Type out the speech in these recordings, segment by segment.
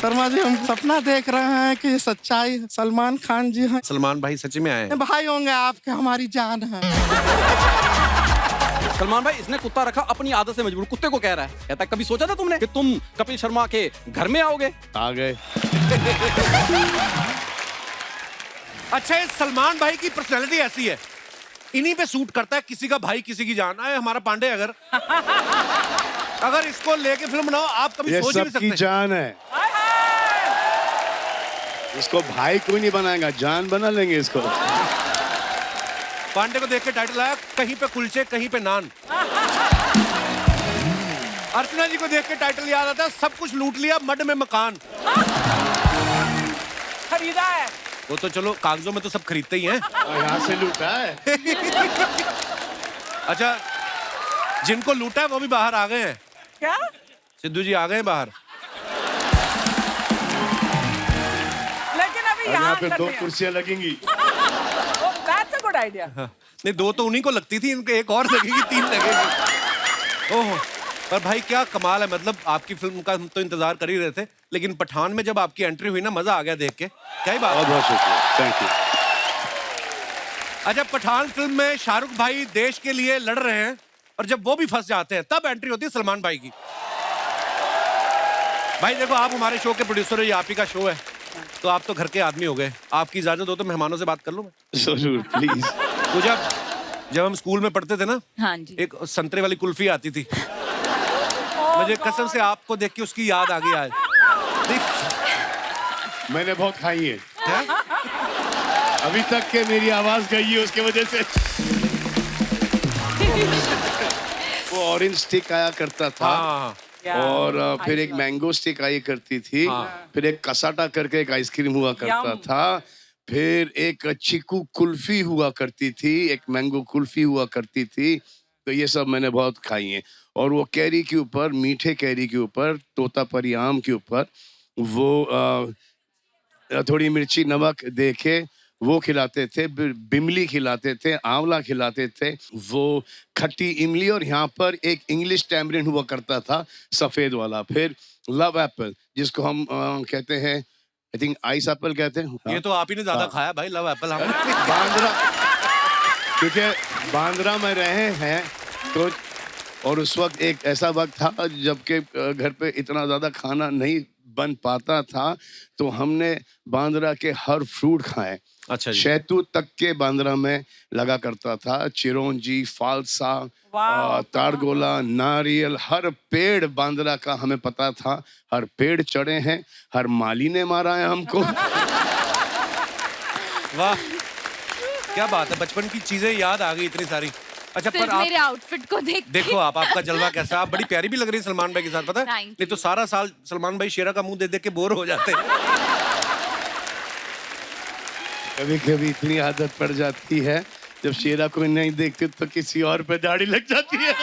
शर्मा जी हम सपना देख रहे हैं कि सच्चाई सलमान खान जी हैं। सलमान भाई सच में आए हैं। भाई होंगे आपके, हमारी जान है। सलमान भाई इसने कुत्ता रखा अपनी आदत से मजबूर, कुत्ते को कह रहा है, कहता है कभी सोचा था तुमने कि तुम कपिल शर्मा के घर में आओगे? आ गए। अच्छा, ये सलमान भाई की पर्सनैलिटी ऐसी है, इन्हीं पे सूट करता है, किसी का भाई किसी की जान। आए हमारा पांडे अगर इसको लेके फिल्म बनाओ, आप कभी सोच नहीं सकते। सबकी जान है, इसको भाई कोई नहीं बनाएगा, जान बना लेंगे इसको। पांडे को देख के टाइटल आया, कहीं पे कुलचे कहीं पे नान। अर्चना जी को देख के टाइटल याद आता है, सब कुछ लूट लिया मड में मकान। खरीदा है वो तो चलो कागजों में तो सब खरीदते ही हैं। यहाँ से लूटा है। अच्छा, जिनको लूटा है वो भी बाहर आ गए हैं। क्या? सिद्धू जी आ गए हैं बाहर। लेकिन अभी और यहाँ पे करते 2 हैं। कुर्सियां लगेंगी। That's a good idea. नहीं, 2 तो उन्हीं को लगती थी, इनके एक और लगेगी, 3 लगेगी। ओह, पर भाई क्या कमाल है, मतलब आपकी फिल्म का हम तो इंतजार कर ही रहे थे, लेकिन पठान में जब आपकी एंट्री हुई ना, मजा आ गया देख के। क्या ही बात है। बहुत शुक्रिया, थैंक यू। अच्छा, पठान फिल्म में शाहरुख भाई देश के लिए लड़ रहे हैं और जब वो भी फंस जाते हैं तब एंट्री होती है सलमान भाई की। भाई देखो, आप हमारे शो के प्रोड्यूसर हो, ये आप ही का शो है, तो आप तो घर के आदमी हो गए, आपकी इजाजत हो तो मेहमानों से बात कर लूं मैं? जरूर, प्लीज। तो जब हम स्कूल में पढ़ते थे ना, हाँ जी, एक संतरे वाली कुल्फी आती थी, मुझे कसम से आपको देख के उसकी याद आ गई आज। मैंने बहुत खाई है, क्या? अभी तक के मेरी आवाज गई है उसके वजह से। वो ऑरेंज स्टिक आया करता था। हाँ, और फिर एक मैंगो स्टिक आई करती थी। फिर एक कसाटा करके एक आइसक्रीम हुआ करता था। फिर एक चीकू कुल्फी हुआ करती थी, एक मैंगो कुल्फी हुआ करती थी। तो ये सब मैंने बहुत खाई हैं। और वो कैरी के ऊपर, मीठे कैरी के ऊपर, तोतापरी आम के ऊपर वो थोड़ी मिर्ची नमक दे के वो खिलाते थे, बिमली खिलाते थे, आंवला खिलाते थे, वो खट्टी इमली, और यहाँ पर एक इंग्लिश टैमरिन हुआ करता था सफेद वाला। फिर लव एप्पल, जिसको हम कहते हैं, आई थिंक आइस एप्पल कहते हैं। ये तो आप ही ने ज्यादा खाया भाई, लव एप्पल। हमने बांद्रा, क्योंकि बांद्रा में रहे हैं तो, और उस वक्त एक ऐसा वक्त था जबकि घर पे इतना ज्यादा खाना नहीं बन पाता था, तो हमने बांद्रा के हर फ्रूट खाए। अच्छा जी। शहतूत तक के बांद्रा में लगा करता था, चिरौंजी, फालसा, तारगोला, नारियल, हर पेड़ बांद्रा का हमें पता था। हर पेड़ चढ़े हैं, हर माली ने मारा है हमको। वाह, क्या बात है, बचपन की चीजें याद आ गई इतनी सारी। अच्छा, पर आप मेरे आउटफिट को देखो, आपका जलवा कैसा, आप बड़ी प्यारी भी लग रही है सलमान भाई के साथ, पता है? नहीं तो सारा साल सलमान भाई शेरा का मुंह देख देख के बोर हो जाते हैं। कभी कभी इतनी आदत पड़ जाती है, जब शेरा कोई नहीं देखते तो किसी और पे दाढ़ी लग जाती है।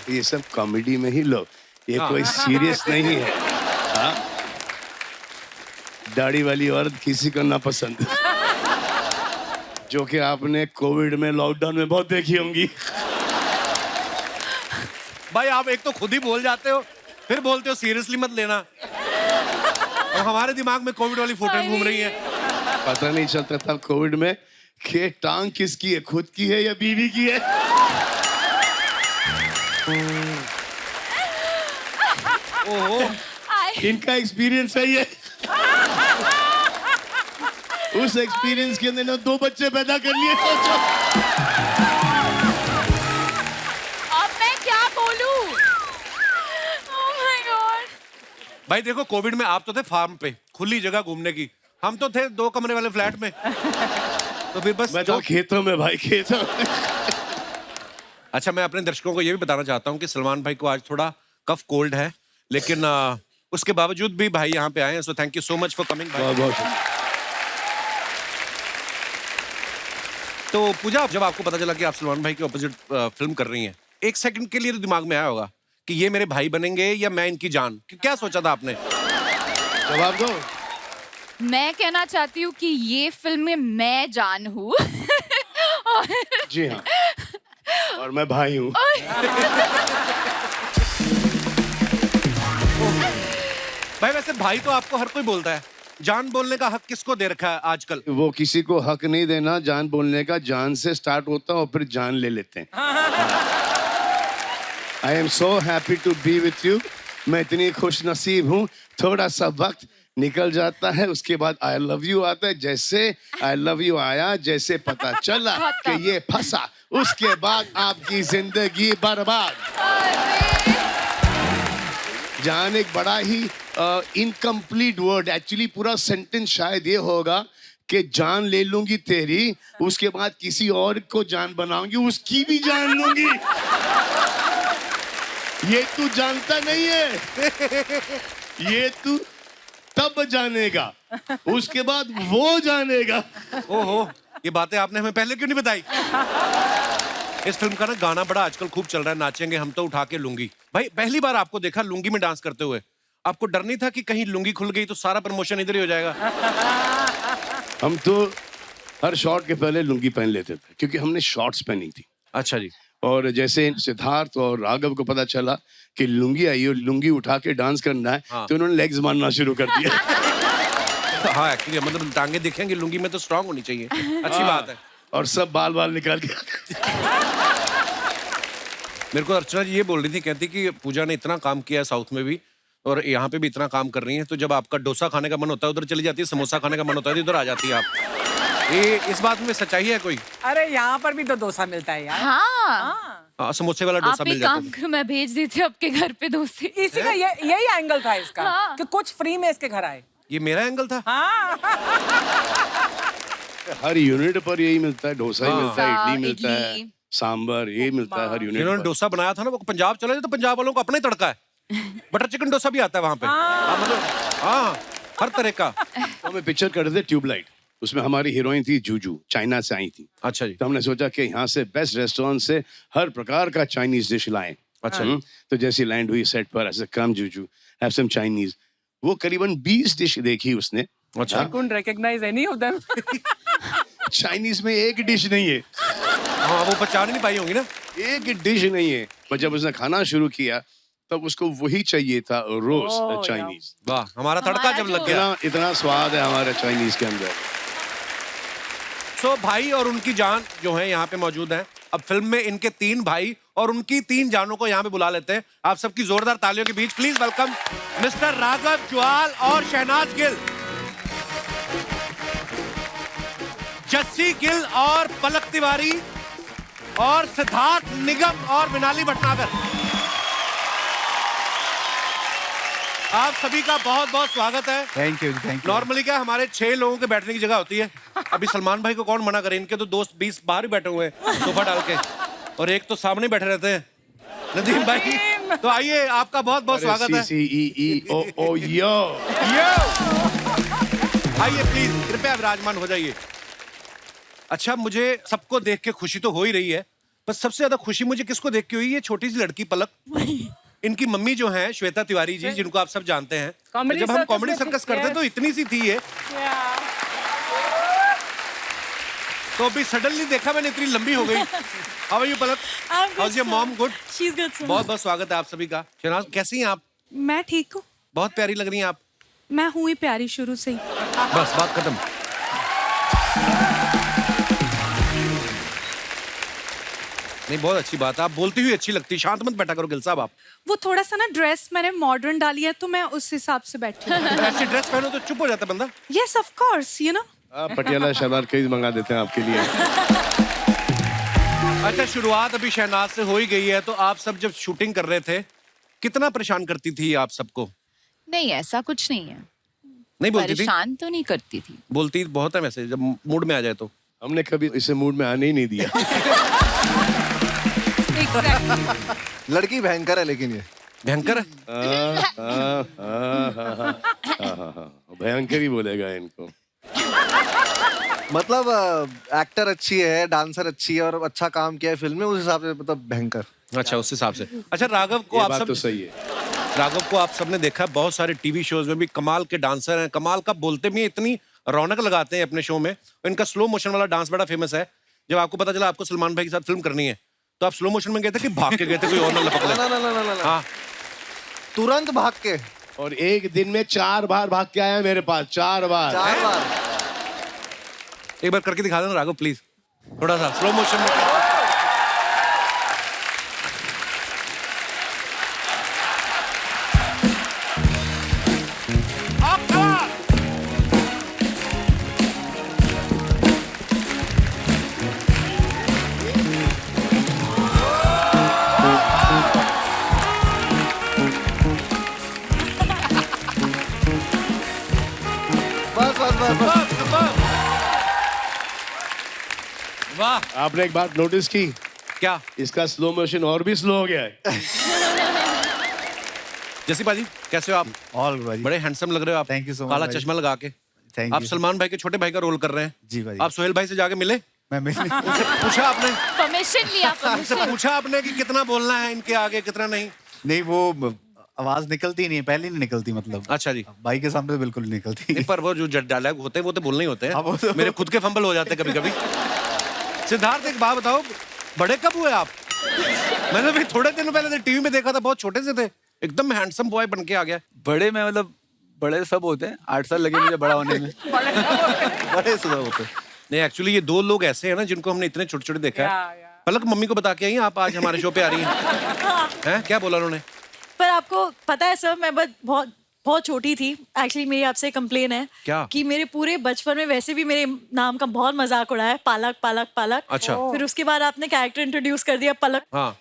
ये सब कॉमेडी में ही लो, ये कोई सीरियस नहीं है। हाँ? दाढ़ी वाली औरत किसी को ना पसंद, जो कि आपने कोविड में, लॉकडाउन में बहुत देखी होंगी। भाई आप एक तो खुद ही बोल जाते हो, फिर बोलते हो सीरियसली मत लेना, और हमारे दिमाग में कोविड वाली फोटो घूम रही है। पता नहीं चलता था कोविड में कि टांग किसकी है, खुद की है या बीवी की है। ओहो, इनका एक्सपीरियंस है ये। उस एक्सपीरियंस के अंदर 2 बच्चे पैदा कर लिए। सोचो अब मैं क्या बोलूं? Oh my God! भाई देखो, कोविड में आप तो थे फार्म पे, खुली जगह घूमने की, हम तो थे 2 कमरे वाले फ्लैट में। तो फिर बस मैं तो खेतों में, भाई खेतों में। अच्छा, मैं अपने दर्शकों को ये भी बताना चाहता हूँ कि सलमान भाई को आज थोड़ा कफ कोल्ड है, लेकिन उसके बावजूद भी भाई यहाँ पे आए हैं, so thank you so much for coming. बहुत तो पूजा, जब आपको पता चला कि आप सलमान भाई के ऑपोजिट फिल्म कर रही हैं, एक सेकंड के लिए तो दिमाग में आया होगा कि ये मेरे भाई बनेंगे या मैं इनकी जान, क्या सोचा था आपने? जवाब दो। मैं कहना चाहती हूँ कि ये फिल्म में मैं जान हूँ। जी हाँ। और मैं भाई हूँ। भाई वैसे भाई तो आपको हर कोई बोलता है, जान बोलने का हक किसको दे रखा है आजकल? वो किसी को हक नहीं देना जान बोलने का, जान से स्टार्ट होता है और फिर जान ले लेते हैं। I am so happy to be with you. मैं इतनी खुश नसीब हूँ, थोड़ा सा वक्त निकल जाता है, उसके बाद आई लव यू आता है। जैसे आई लव यू आया, जैसे पता चला कि ये फंसा, उसके बाद आपकी जिंदगी बर्बाद। जान एक बड़ा ही इनकम्प्लीट वर्ड, एक्चुअली पूरा सेंटेंस शायद ये होगा कि जान ले लूंगी तेरी, उसके बाद किसी और को जान बनाऊंगी, उसकी भी जान लूंगी। ये तू जानता नहीं है, ये तू तब जानेगा, उसके बाद वो जानेगा। ओहो, ये बातें आपने हमें पहले क्यों नहीं बताई? इस फिल्म का ना गाना बड़ा आजकल खूब चल रहा है, नाचेंगे हम तो उठा के लुंगी। भाई पहली बार आपको देखा लुंगी में डांस करते हुए, आपको डर नहीं था कि कहीं लुंगी खुल गई तो सारा प्रमोशन इधर ही हो जाएगा? हम तो हर शॉट के पहले लुंगी पहन लेते थे, क्योंकि हमने शॉर्ट्स पहनी थी। अच्छा जी। और जैसे सिद्धार्थ और राघव को पता चला कि लुंगी आई और लुंगी उठा के डांस करना है, हाँ। तो उन्होंने लेग्स मारना शुरू कर दिया। हाँ एक्चुअली मतलब टांगे दिखेंगे लुंगी में तो स्ट्रांग होनी चाहिए, अच्छी बात है। और सब बाल बाल निकाल के मेरे को अर्चना जी ये बोल रही थी, कहती कि पूजा ने इतना काम किया है साउथ में भी और यहाँ पे भी इतना काम कर रही है, तो जब आपका डोसा खाने का मन होता है उधर चली जाती है, समोसा खाने का मन होता है इधर आ जाती है आप। ये इस बात में सच्चाई है कोई? अरे यहाँ पर भी तो डोसा मिलता है यार। हाँ, समोसे वाला डोसा आप मिल एक जाता काम है। करो, मैं भेज देती हूँ आपके घर पे डोसे। इसी का यही एंगल था इसका, हाँ। कि कुछ फ्री में इसके घर आए। ये मेरा एंगल था? हाँ। हर यूनिट पर यही मिलता है, डोसा ही मिलता है, इडली मिलता है, इडली। सांबर, ये मिलता है हर यूनिट जिन्होंने पर। डोसा बनाया था ना वो पंजाब चले गए तो पंजाब वालों को अपना ही तड़का है। बटर चिकन डोसा भी आता है वहाँ पे। हाँ, मतलब हाँ, हर तरह का। तो हमें पिक्चर कर रहे थे ट्यूबलाइट, उसमें हमारी हीरोइन थी जूजू, चाइना से आई थी। अच्छा जी। तो हमने सोचा कि यहाँ से बेस्ट रेस्टोरेंट से हर प्रकार का चाइनीज डिश लाएं। अच्छा। तो जैसी लैंड हुई सेट पर, ऐसे कम जूजू हैव सम चाइनीज, वो करीबन 20 डिश देखी उसने। अच्छा। couldn't recognize any of them. Chinese में एक डिश नहीं है, हाँ वो पहचान नहीं पाई होंगी ना। एक डिश नहीं है। पर जब उसने खाना शुरू किया तब उसको वही चाहिए था, रोज चाइनीज। वाह, हमारा तड़का जब लग गया। इतना स्वाद है हमारे चाइनीज के अंदर। सो भाई और उनकी जान जो है यहाँ पे मौजूद है। अब फिल्म में इनके 3 भाई और उनकी 3 जानों को यहाँ पे बुला लेते हैं। आप सबकी जोरदार तालियों के बीच please welcome mister Raghav Juyal और शहनाज गिल, जस्सी गिल और पलक तिवारी, और सिद्धार्थ निगम और मिनाली भटनागर। आप सभी का बहुत बहुत स्वागत है। Thank you, thank you. Normally क्या हमारे 6 लोगों के बैठने की जगह होती है, अभी सलमान भाई को कौन मना करे, इनके तो दोस्त 20 बाहर ही बैठे हुए हैं सोफा डाल के, और एक तो सामने बैठे रहते हैं नदीम भाई। तो आइए, आपका बहुत बहुत स्वागत है। CCEEO यो। आइए प्लीज, कृपया विराजमान हो जाइए। अच्छा, मुझे सबको देख के खुशी तो हो ही रही है, पर सबसे ज्यादा खुशी मुझे किसको देख के हुई, ये छोटी सी लड़की पलक। इनकी मम्मी जो है श्वेता तिवारी जी, जिनको आप सब जानते हैं। Comedy जब हम circus कॉमेडी में सर्कस थी, करते yes. तो इतनी सी थी ये, तो अभी सडनली देखा मैंने इतनी लंबी हो गई। How are you Palak? How is your mom? Good. She's good, sir. बहुत बहुत स्वागत है आप सभी का। शहनाज कैसी हैं आप? मैं ठीक हूँ। बहुत प्यारी लग रही हैं आप। मैं हूँ ही प्यारी शुरू से ही। बस बात खत्म। नहीं, बहुत अच्छी बात है, आप बोलती हुई अच्छी लगती। शांत मत बैठा करो गिल साहब आप। वो थोड़ा सा ना ड्रेस मैंने मॉडर्न डाली है तो मैं उस हिसाब से बैठी हूँ। ऐसी ड्रेस पहनो तो चुप हो जाता बंदा। Yes, of course, you know. Patiala salwar कई मंगा देते हैं आपके लिए। अच्छा, शुरुआत अभी शहनाज से हो ही गई है, तो आप सब जब शूटिंग कर रहे थे कितना परेशान करती थी आप सबको? नहीं, ऐसा कुछ नहीं है। नहीं बोलती थी? परेशान तो नहीं करती थी। बोलती बहुत है वैसे, जब मूड में आ जाए तो। हमने कभी इसे मूड में आने ही नहीं दिया। लड़की भयंकर है लेकिन ये भयंकर है। भयंकर ही बोलेगा इनको। मतलब एक्टर अच्छी है, डांसर अच्छी है और अच्छा काम किया है फिल्म में, उस हिसाब से मतलब भयंकर। अच्छा, उस हिसाब से। अच्छा, राघव को ये आप बात सब तो सही है। राघव को आप सबने देखा, बहुत सारे टीवी शोज में भी कमाल के डांसर हैं, कमाल का बोलते भी हैं, इतनी रौनक लगाते हैं अपने शो में। इनका स्लो मोशन वाला डांस बड़ा फेमस है। जब आपको पता चला आपको सलमान भाई के साथ फिल्म करनी है, तो आप स्लो मोशन में गए थे कि भाग के गए थे, कोई और ना लपक ले? ना हाँ, तुरंत भाग के और एक दिन में 4 बार भाग के आया मेरे पास, 4 बार। 4 बार। एक बार करके दिखा देना राघव प्लीज, थोड़ा सा स्लो मोशन में। बस बस बस बस। वाह, आपने एक बात नोटिस की, क्या? इसका स्लो मोशन और भी स्लो हो गया है। जैसी भाजी कैसे हो आप? ऑल भाई, बड़े हैंडसम लग रहे हो आप, Thank you so much, काला भाई। चश्मा लगा के। थैंक आप यू। सलमान भाई के छोटे भाई का रोल कर रहे हैं। जी भाई। आप सोहेल भाई से जाके मिले, मैं मिल उनसे पूछा आपने? परमिशन लिया, उनसे परमिशन। पूछा आपने कि कितना बोलना है इनके आगे, कितना नहीं? नहीं, वो आवाज निकलती नहीं है, पहले नहीं निकलती, मतलब अच्छा जी। भाई के सामने तो बिल्कुल नहीं निकलती। नहीं, पर वो जो डायलॉग होते हैं वो तो बोलने ही होते हाँ, वो हैं। तो- मेरे खुद के फंबल हो जाते हैं कभी कभी। सिद्धार्थ एक बात बताओ, बड़े कब हुए आप? मैंने भी थोड़े दिन पहले टीवी में देखा था, बहुत छोटे से थे, एकदम हैंडसम बॉय बन के आ गया। बड़े में मतलब बड़े सब होते हैं, 8 साल लगे मुझे बड़ा होने में। बड़े सुधा होते। नहीं, एक्चुअली ये 2 लोग ऐसे हैं ना जिनको हमने इतने छोटे छोटे देखा है। या। पलक मम्मी को बता के आई आप आज हमारे शो पे आ रही हैं? हैं? क्या बोला उन्होंने? पर आपको पता है सर, मैं बहुत बहुत छोटी थी। एक्चुअली मेरी आपसे कंप्लेन है क्या? कि मेरे पूरे बचपन में वैसे भी मेरे नाम का बहुत मजाक उड़ाया, पालक पालक पालक। अच्छा। फिर उसके बाद आपने कैरेक्टर इंट्रोड्यूस कर दिया पलक, हाँ,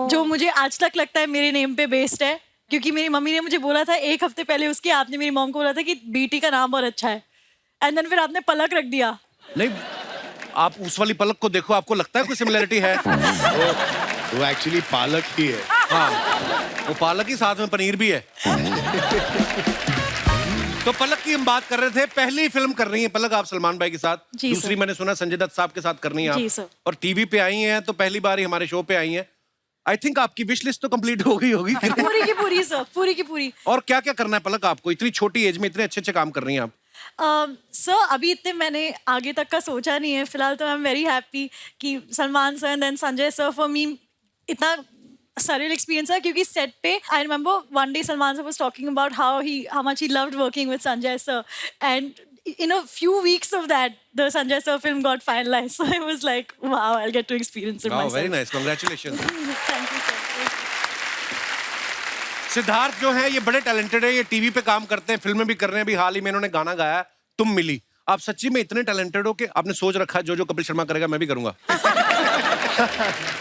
जो मुझे आज तक लगता है मेरे नेम पे बेस्ड है, क्योंकि मेरी मम्मी ने मुझे बोला था 1 हफ्ते पहले उसकी, आपने मेरी मॉम को बोला था कि बेटी का नाम बहुत अच्छा है, एंड देन फिर आपने पलक रख दिया। नहीं, आप उस वाली पलक को देखो, आपको लगता है कोई सिमिलरिटी है? वो एक्चुअली पालक ही है। हाँ, वो पालक ही साथ में पनीर भी है। तो पलक की हम बात कर रहे थे, पहली फिल्म कर रही है पलक आप सलमान भाई के साथ। जी दूसरी सर। मैंने सुना संजय दत्त साहब के साथ करनी है जी आप, सर। और टीवी पे आई हैं तो पहली बार ही हमारे शो पे आई हैं। आई थिंक आपकी विश लिस्ट तो कंप्लीट हो गई होगी। पूरी की पूरी सर, पूरी की पूरी। और क्या क्या करना है पलक आपको? इतनी छोटी एज में इतने अच्छे अच्छे काम कर रही हैं आप। सर अभी इतने मैंने आगे तक का सोचा नहीं है फिलहाल, तो आई एम वेरी हैप्पी कि Salman sir and then Sanjay sir, for me इतना surreal experience है, क्योंकि सेट पे I remember one day Salman sir was talking about how much he loved working with Sanjay sir, and in a few weeks of that the Sanjay sir film got finalized, so I was like wow, I'll get to experience it myself. Very nice, congratulations. Thank you sir. Siddharth जो है ये बड़े talented है, ये TV पे काम करते हैं, फिल्में भी कर रहे हैं। अभी हाल ही में इन्होंने गाना गाया तुम मिली। आप सच्ची में इतने टैलेंटेड हो कि आपने सोच रखा है जो जो कपिल शर्मा करेगा मैं भी करूंगा?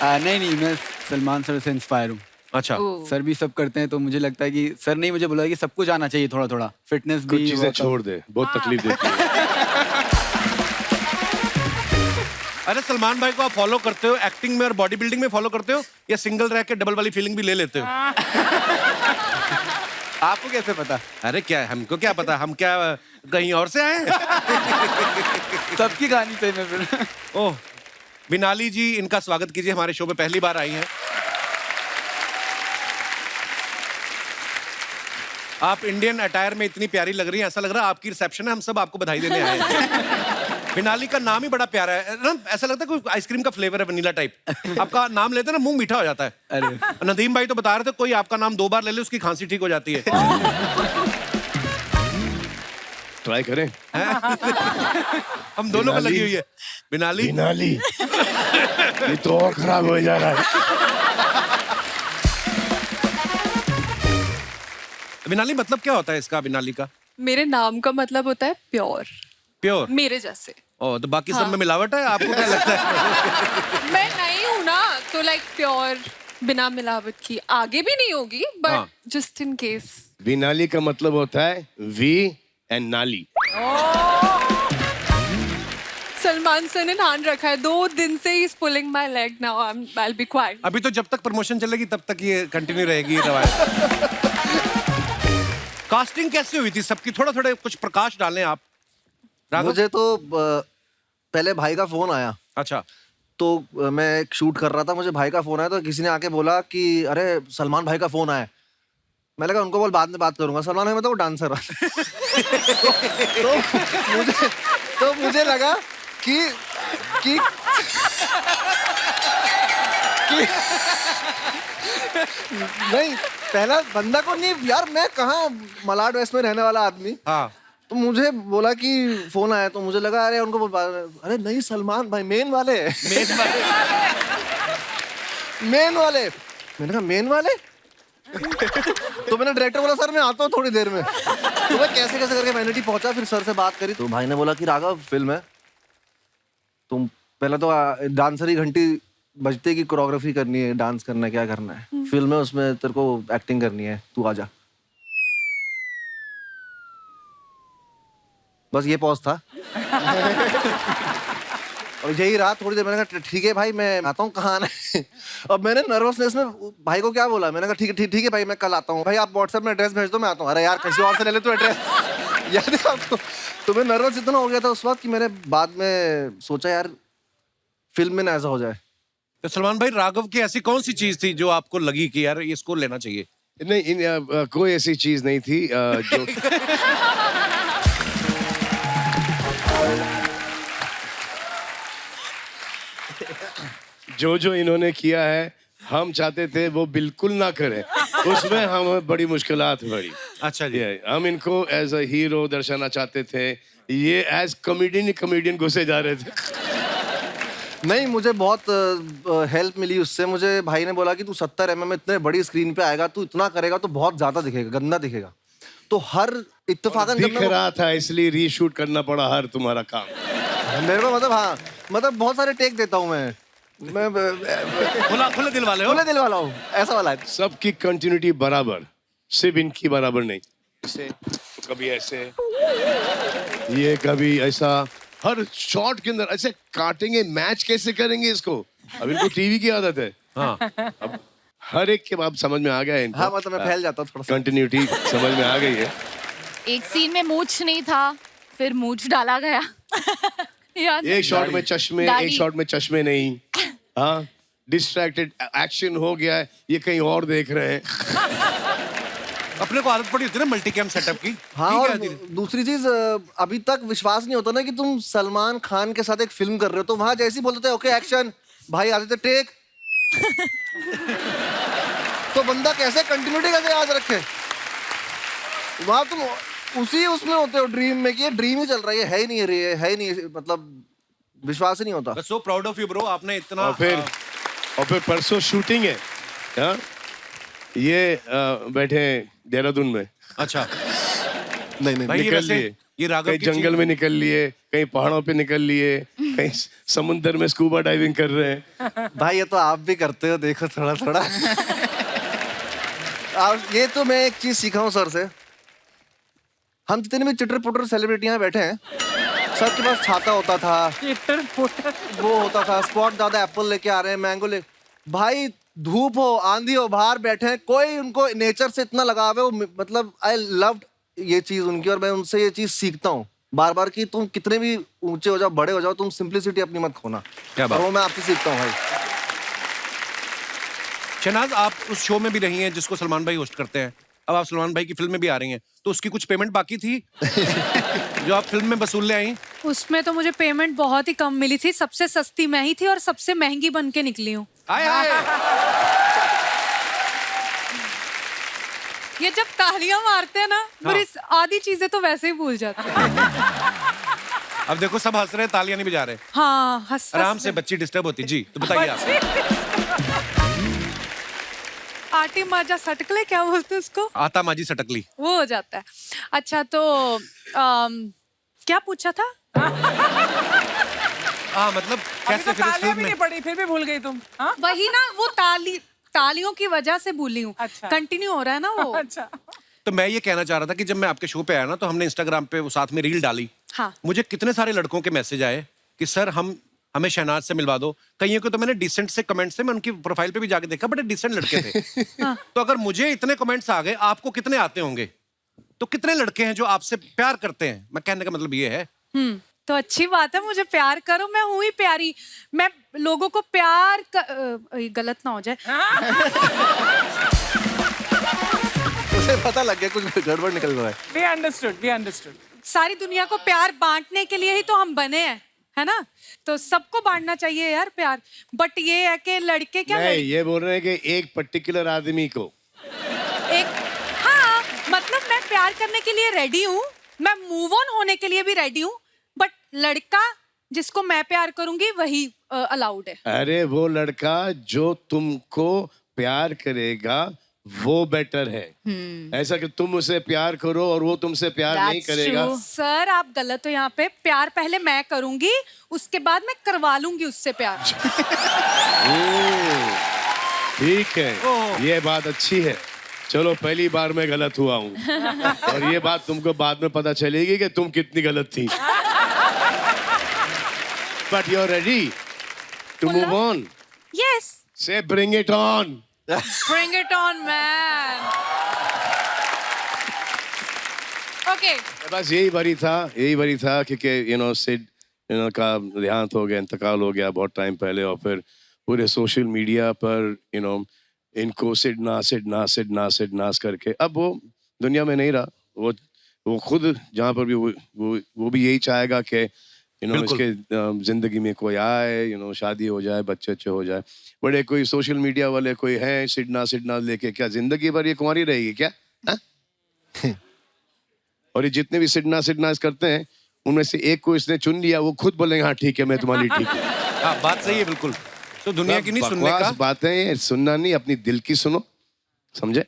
नहीं, मैं सलमान सर से इंस्पायर हूँ। अच्छा, सर भी सब करते हैं तो मुझे लगता है कि सर ने मुझे बोला कि सब कुछ आना चाहिए, थोड़ा थोड़ा फिटनेस कुछ भी। चीजें workout। छोड़ दे, बहुत तकलीफ देती है। अरे सलमान भाई को आप फॉलो करते हो एक्टिंग में और बॉडी बिल्डिंग में फॉलो करते हो, या सिंगल रह के डबल वाली फीलिंग भी ले लेते हो? आपको कैसे पता? अरे क्या, हमको क्या पता, हम क्या कहीं और से आए हैं? सबकी कहानी सही में फिर। ओह, विनाली जी, इनका स्वागत कीजिए, हमारे शो में पहली बार आई हैं। आप इंडियन अटायर में इतनी प्यारी लग रही हैं, ऐसा लग रहा है आपकी रिसेप्शन है, हम सब आपको बधाई देने आए हैं। विनाली का नाम ही बड़ा प्यारा है ना, ऐसा लगता है कोई आइसक्रीम का फ्लेवर है, वनीला टाइप। आपका नाम लेते हैं ना मुंह मीठा हो जाता है। अरे नदीम भाई तो बता रहे थे कोई आपका नाम 2 बार ले ले उसकी खांसी ठीक हो जाती है। ट्राई करें। हम दोनों को लगी हुई है विनाली। विनाली ये तो और खराब हो जा रहा है। विनाली मतलब क्या होता है इसका, विनाली का? मेरे नाम का मतलब होता है प्योर, प्योर। मेरे जैसे। ओ, तो बाकी सब में मिलावट है, आपको क्या लगता है? मैं नहीं हूँ ना, तो लाइक प्योर बिना मिलावट की आगे भी नहीं होगी, हाँ। But just in case. Vinali का मतलब होता है वी एंड नाली। सलमान सर ने ध्यान रखा है, 2 दिन से ही pulling my leg, now I will be quiet. अभी तो जब तक प्रमोशन चलेगी तब तक ये कंटिन्यू रहेगी ये रवायत। कास्टिंग कैसे हुई थी सबकी? थोड़ा थोड़ा कुछ प्रकाश डालें आप। राघव? मुझे तो पहले भाई का फोन आया, अच्छा, तो मैं एक शूट कर रहा था, मुझे भाई का फोन आया, तो किसी ने आके बोला कि अरे सलमान भाई का फोन आया। मैं लगा उनको बोल बाद में बात करूंगा, सलमान भाई मतलब वो डांसर तो मुझे लगा कि कि नहीं, पहला बंदा को नहीं यार, मैं कहाँ मलाड वेस्ट में रहने वाला आदमी। हाँ तो मुझे बोला कि फोन आया, तो मुझे लगा अरे उनको अरे नहीं सलमान भाई मेन वाले मेन वाले। मेन वाले। मैंने कहा मेन वाले तो मैंने डायरेक्टर बोला सर मैं आता हूँ थोड़ी देर में। तो मैं कैसे कैसे करके वैनिटी पहुंचा, फिर सर से बात करी तो भाई ने बोला कि राघव फिल्म है, तुम पहले तो डांसर ही घंटी बजते की कोरियोग्राफी करनी है, डांस करना है, क्या करना है फिल्म है, उसमें तेरे को एक्टिंग करनी है, तू आजा। बस ये पॉज था और यही रहा थोड़ी देर। मैंने कहा ठीक है भाई मैं आता हूँ, कहाँ आना है। अब मैंने नर्वसनेस में भाई को क्या बोला, मैंने कहा ठीक है भाई मैं कल आता हूँ। भाई आप व्हाट्सएप में एड्रेस भेज दो, मैं आता हूँ। अरे यार किसी और से ले ले तू एड्रेस याद है आपको। तो मैं नर्वस इतना हो गया था उस वक्त कि मैंने बाद में सोचा यार फिल्म में ना ऐसा हो जाए। तो सलमान भाई राघव की ऐसी कौन सी चीज थी जो आपको लगी कि यार इसको लेना चाहिए? नहीं कोई ऐसी चीज नहीं थी जो जो इन्होंने किया है हम चाहते थे वो बिल्कुल ना करें, उसमें हमें बड़ी मुश्किलात पड़ी। अच्छा जी। हम इनको एज अ हीरो दर्शाना चाहते थे, ये एज कॉमेडियन घुसे जा रहे थे। नहीं मुझे बहुत हेल्प मिली उससे। मुझे भाई ने बोला कि तू 70 mm इतने बड़ी स्क्रीन पे आएगा, तू इतना करेगा तो बहुत ज्यादा दिखेगा, गंदा दिखेगा। तो हर इत्तेफाकन दिख रहा था इसलिए रीशूट करना पड़ा हर तुम्हारा काम। मेरे को मतलब हाँ मतलब बहुत सारे टेक देता हूँ मैं खुले दिल वाले हो? खुले दिल वाला हूँ, ऐसा वाला है। सबकी कंटिन्यूटी बराबर, सिर्फ इनकी बराबर नहीं। ऐसे तो कभी ऐसे, ये कभी ऐसा, हर शॉट के अंदर ऐसे काटेंगे, मैच कैसे करेंगे इसको। अब इनको टीवी की आदत है। हाँ। अब हर एक के बाद समझ में आ गया है इनको। हाँ मतलब मैं फैल जाता हूँ थोड़ा सा। कंटिन्यूटी समझ में आ गई है। एक सीन में मूछ नहीं था, फिर मूछ डाला गया। याद है? एक शॉट में चश्मे, एक शॉट में चश्मे नहीं। हाँ डिस्ट्रैक्टेड एक्शन हो गया है, ये कहीं और देख रहे हैं। अपने को आदत पड़ी होती है ना मल्टी कैम सेटअप की। हाँ ठीक और है, दूसरी चीज अभी तक विश्वास नहीं होता ना कि तुम सलमान खान के साथ एक फिल्म कर रहे हो। तो वहां जैसे ही बोलते थे ओके एक्शन, भाई आते थे टेक। तो बंदा कैसे कंटिन्यूटी कैसे याद रखे। वहां तुम उसी उसमें होते हो ड्रीम में कि ये ड्रीम ही चल रहा है ही नहीं, है ही नहीं, मतलब विश्वास ही नहीं होता। So proud of you bro, आपने इतना। और फिर परसों शूटिंग है। हाँ? ये बैठे देहरादून में। अच्छा नहीं नहीं भाई ये निकल वैसे लिए, ये राघव कहीं की जंगल में निकल लिए, कहीं पहाड़ों पे निकल लिए, कहीं समुद्र में स्कूबा डाइविंग कर रहे हैं। भाई ये तो आप भी करते हो, देखो थोड़ा थोड़ा। आप ये तो मैं एक चीज सीखा हूँ सर से। हम जितने भी चिटर पुटर सेलिब्रिटियां बैठे हैं, सबके पास छाता होता था, वो होता था, स्पॉट ज्यादा एप्पल लेके आ रहे हैं, मैंगो ले। भाई धूप हो आंधी हो बाहर बैठे हैं, कोई उनको नेचर से इतना लगाव है। वो मतलब आई लव्ड ये चीज उनकी, और मैं उनसे ये चीज सीखता हूँ बार बार कि तुम कितने भी ऊंचे हो जाओ, बड़े हो जाओ, तुम सिंपलिसिटी अपनी मत खोना। क्या बात। और वो मैं आपसे सीखता हूँ भाई। शहनाज आप उस शो में भी रही हैं जिसको सलमान भाई होस्ट करते हैं, अब आप सलमान भाई की फिल्म में भी आ रही हैं, तो उसकी कुछ पेमेंट बाकी थी जो आप फिल्म में वसूल ले आई? उसमें तो मुझे पेमेंट बहुत ही कम मिली थी। सबसे सस्ती मैं ही थी और सबसे महंगी बन के निकली हूँ। ये जब तालियां मारते हैं ना, मेरी आधी चीजें तो वैसे ही भूल जाती हैं। अब देखो सब हंस रहे, तालियां नहीं बजा रहे। हाँ हंस आराम से, बच्ची डिस्टर्ब होती। जी तो बताइए आप। आटी माजा सटकले क्या बोलते हैं उसको? आता माजी सटकली वो हो जाता है। अच्छा तो क्या पूछा था? हाँ मतलब कैसे फिर इस तालियां फिल्म भी में? नहीं पड़ी फिर भी भूल गई तुम। हाँ? वही ना, वो तालियों की वजह से भूली हूँ। अच्छा। कंटिन्यू हो रहा है ना वो। अच्छा तो मैं ये कहना चाह रहा था कि जब मैं आपके शो पे आया ना, तो हमने इंस्टाग्राम पे वो साथ में रील डाली। हाँ। मुझे कितने सारे लड़कों के मैसेज आए कि सर हमें शहनाज से मिलवा दो। कईयों को तो मैंने डिसेंट से कमेंट से, मैं उनकी प्रोफाइल पे भी जाके देखा, बड़े डिसेंट लड़के थे। तो अगर मुझे इतने कमेंट्स आ गए, आपको कितने आते होंगे? तो कितने लड़के हैं जो आपसे प्यार करते हैं? मैं कहने का मतलब ये है। तो अच्छी बात है, मुझे प्यार करो, मैं हूँ ही प्यारी। मैं लोगों को प्यार गलत ना हो जाए। उसे पता लग गया कुछ गड़बड़ निकल रहा है। we understood सारी दुनिया को प्यार बांटने के लिए ही तो हम बने हैं, है ना? तो सबको बांटना चाहिए यार प्यार, बट ये है कि लड़के क्या नहीं, ये बोल रहे हैं कि एक पर्टिकुलर आदमी को। एक, हाँ मतलब मैं प्यार करने के लिए रेडी हूँ, मैं मूव ऑन होने के लिए भी रेडी हूँ, बट लड़का जिसको मैं प्यार करूंगी वही अलाउड है। अरे वो लड़का जो तुमको प्यार करेगा वो बेटर है। ऐसा कि तुम उसे प्यार करो और वो तुमसे प्यार नहीं करेगा। सर आप गलत हो यहाँ पे, प्यार पहले मैं करूंगी, उसके बाद मैं करवा लूंगी उससे प्यार। ठीक है, ये बात अच्छी है। चलो पहली बार मैं गलत हुआ हूँ और ये बात तुमको बाद में पता चलेगी कि तुम कितनी गलत थी। But you're ready to move on. Yes. Say bring it on. Bring it on, man. Okay. बस यही बारी था क्योंकि सिड का देहांत हो गया, इंतकाल हो गया बहुत टाइम पहले, और फिर पूरे सोशल मीडिया पर इनको सिड नास करके अब वो दुनिया में नहीं रहा। वो खुद जहाँ पर भी वो भी यही चाहेगा कि इसके जिंदगी में कोई आए, शादी हो जाए, बच्चे हो जाए। बड़े कोई सोशल मीडिया वाले कोई हैं सिडना लेके, क्या जिंदगी भर ये कुंवारी रहेगी क्या? और ये जितने भी सिडना करते हैं उनमें से एक को इसने चुन लिया, वो खुद बोलेंगे हाँ ठीक है मैं तुम्हारी ठीक है। हाँ बात सही है बिल्कुल। तो दुनिया की नहीं सुनने का, बातें हैं सुनना नहीं, अपनी दिल की सुनो, समझे?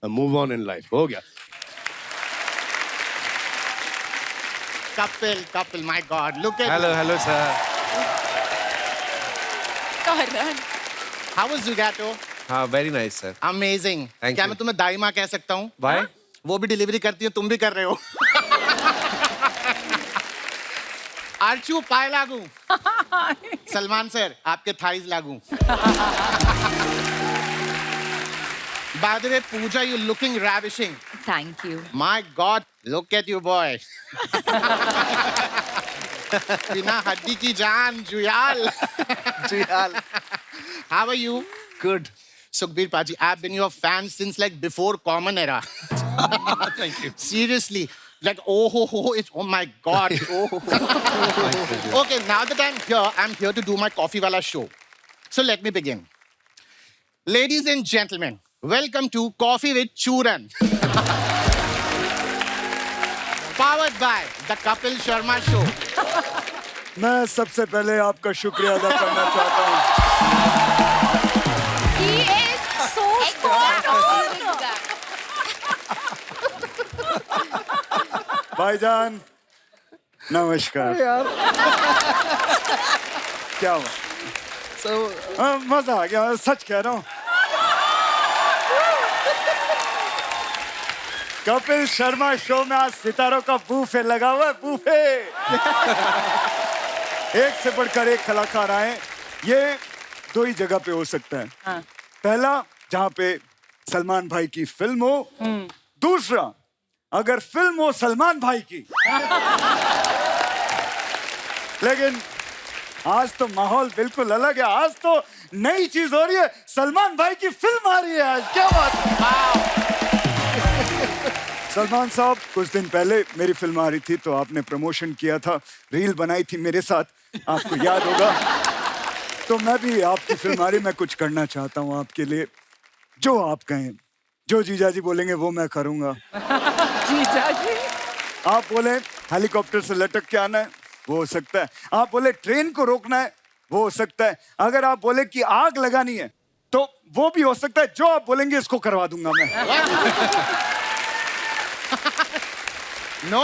Move on in life. हो गया। Couple, my God, look at hello sir. How was Zugato? हाँ very nice sir. Amazing. Thank क्या you. मैं तुम्हें दाई माँ कह सकता हूँ? Why? वो भी डिलीवरी करती है, तुम भी कर रहे हो। आर्चू पाए लागू। सलमान सर आपके थाइज लागू। By the way, Pooja, you're looking ravishing. Thank you. My God, look at you, boy. बिना हड्डी की जान, Juyal. How are you? Good. Sukhbir Paji, I've been your fan since like before Common Era. Thank you. Seriously. Like, oh my God. Okay, now that I'm here to do my Coffee Wala show. So let me begin. Ladies and gentlemen, welcome to Coffee with Churan. Powered by the Kapil Sharma Show. मैं सबसे पहले आपका शुक्रिया अदा करना चाहता हूँ। He is so spot on. भाईजान नमस्कार। क्या हुआ? मजा आ गया, सच कह रहा हूँ। कपिल शर्मा शो में आज सितारों का बूफे लगा हुआ है, बूफे। एक से बढ़कर एक कलाकार आए। ये दो ही जगह पे हो सकता है। हाँ। पहला जहाँ पे सलमान भाई की फिल्म हो, दूसरा अगर फिल्म हो सलमान भाई की। लेकिन आज तो माहौल बिल्कुल अलग है। आज तो नई चीज हो रही है, सलमान भाई की फिल्म आ रही है आज। क्या बात है? सलमान साहब कुछ दिन पहले मेरी फिल्म आ रही थी तो आपने प्रमोशन किया था, रील बनाई थी मेरे साथ, आपको याद होगा। तो मैं भी आपकी फिल्म आ रही, मैं कुछ करना चाहता हूँ आपके लिए। जो आप कहें, जो जीजा जी बोलेंगे वो मैं करूँगा। जीजा जी? आप बोले हेलीकॉप्टर से लटक के आना है, वो हो सकता है। आप बोले ट्रेन को रोकना है, वो हो सकता है। अगर आप बोले कि आग लगानी है तो वो भी हो सकता है। जो आप बोलेंगे इसको करवा दूंगा मैं। नो,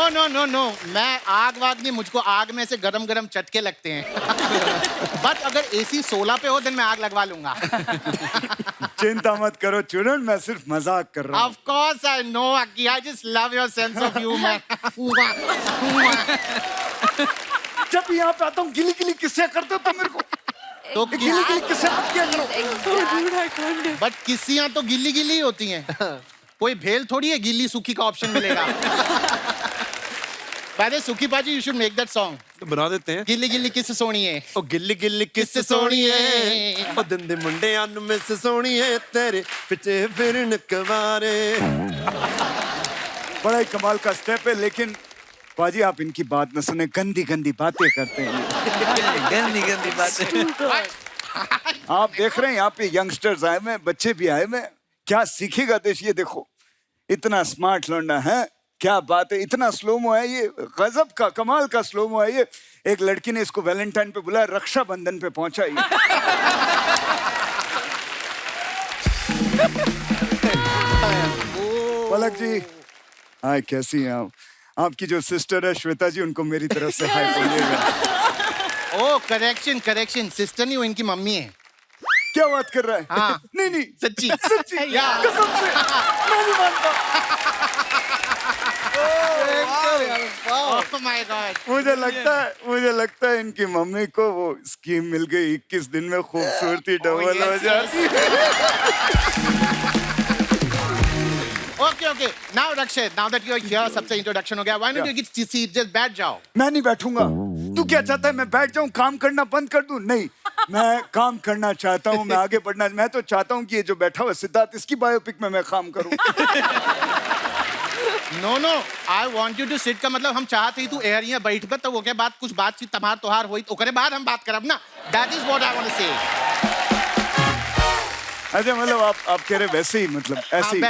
मैं आग वाग नहीं, मुझको आग में से गरम चटके लगते हैं। बट अगर एसी 16 पे हो तो मैं आग लगवा लूंगा। चिंता मत करो चूरन, मैं सिर्फ मजाक कर रहा हूँ। Of course I know, Aki. I just love your sense of humor. जब यहाँ पे आता हूँ गिली किस्से करते हो तो मेरे को तो गिली किस्से मत किया करो। बट किस्सियां तो गिल्ली होती हैं। कोई भेल थोड़ी है गिल्ली सूखी का ऑप्शन मिलेगा। पहले सुखी पाजी, you should make that song. तो बना देते हैं। गिल्ली किस्से सोनी है। ओ गिल्ली किस्से सोनी है, ओ दंदे मुंडे अन में से सोनी है, तेरे पिछे फिरन कवारे। बड़ा ही कमाल का स्टेप है, लेकिन बाजी आप इनकी बात न सुने, गंदी गंदी बातें करते हैं। गंदी गंदी बातें। आप देख रहे हैं यहाँ पे यंगस्टर्स आए हुए, बच्चे भी आए हुए, क्या सीखेगा देश। ये देखो इतना स्मार्ट लौंडा है, क्या बात है, इतना स्लोमो है ये, गजब का कमाल का स्लोमो है ये। एक लड़की ने इसको वैलेंटाइन पे बुलाया, रक्षाबंधन पे पहुंचा ये। पलक जी, हाय, कैसी हैं आप? आपकी जो सिस्टर है श्वेता जी, उनको मेरी तरफ से हाय बोलिएगा। ओ करेक्शन करेक्शन, सिस्टर नहीं वो इनकी मम्मी है। क्या बात कर रहा है? हाँ। नहीं नहीं, सच्ची सच्ची, या। कसम से मैं नहीं मानता। Oh my God. मुझे लगता है इनकी मम्मी को वो स्कीम मिल गई, 21 दिन में खूबसूरती डबल हो जाती है। Okay okay, now Rakshit, now that you are here, सबसे इंट्रोडक्शन हो गया, why don't you get seat, just बैठ जाओ। मैं नहीं बैठूंगा। तू क्या चाहता है, मैं बैठ जाऊं, काम करना बंद कर दूं? नहीं, मैं काम करना चाहता हूं, मैं आगे बढ़ना। मैं तो चाहता हूं कि ये जो बैठा हुआ सिद्धार्थ, इसकी बायोपिक में मैं काम करूं। No no, I want you to sit का मतलब हम चाहते ही तू एरिया बैठ पर, तो वो के बाद कुछ बातचीत तमार तोहार होई, ओकरे बाद हम बात करब ना। That is what I want to say. अच्छा, मतलब आप कह रहे वैसे ही, मतलब ऐसे ही,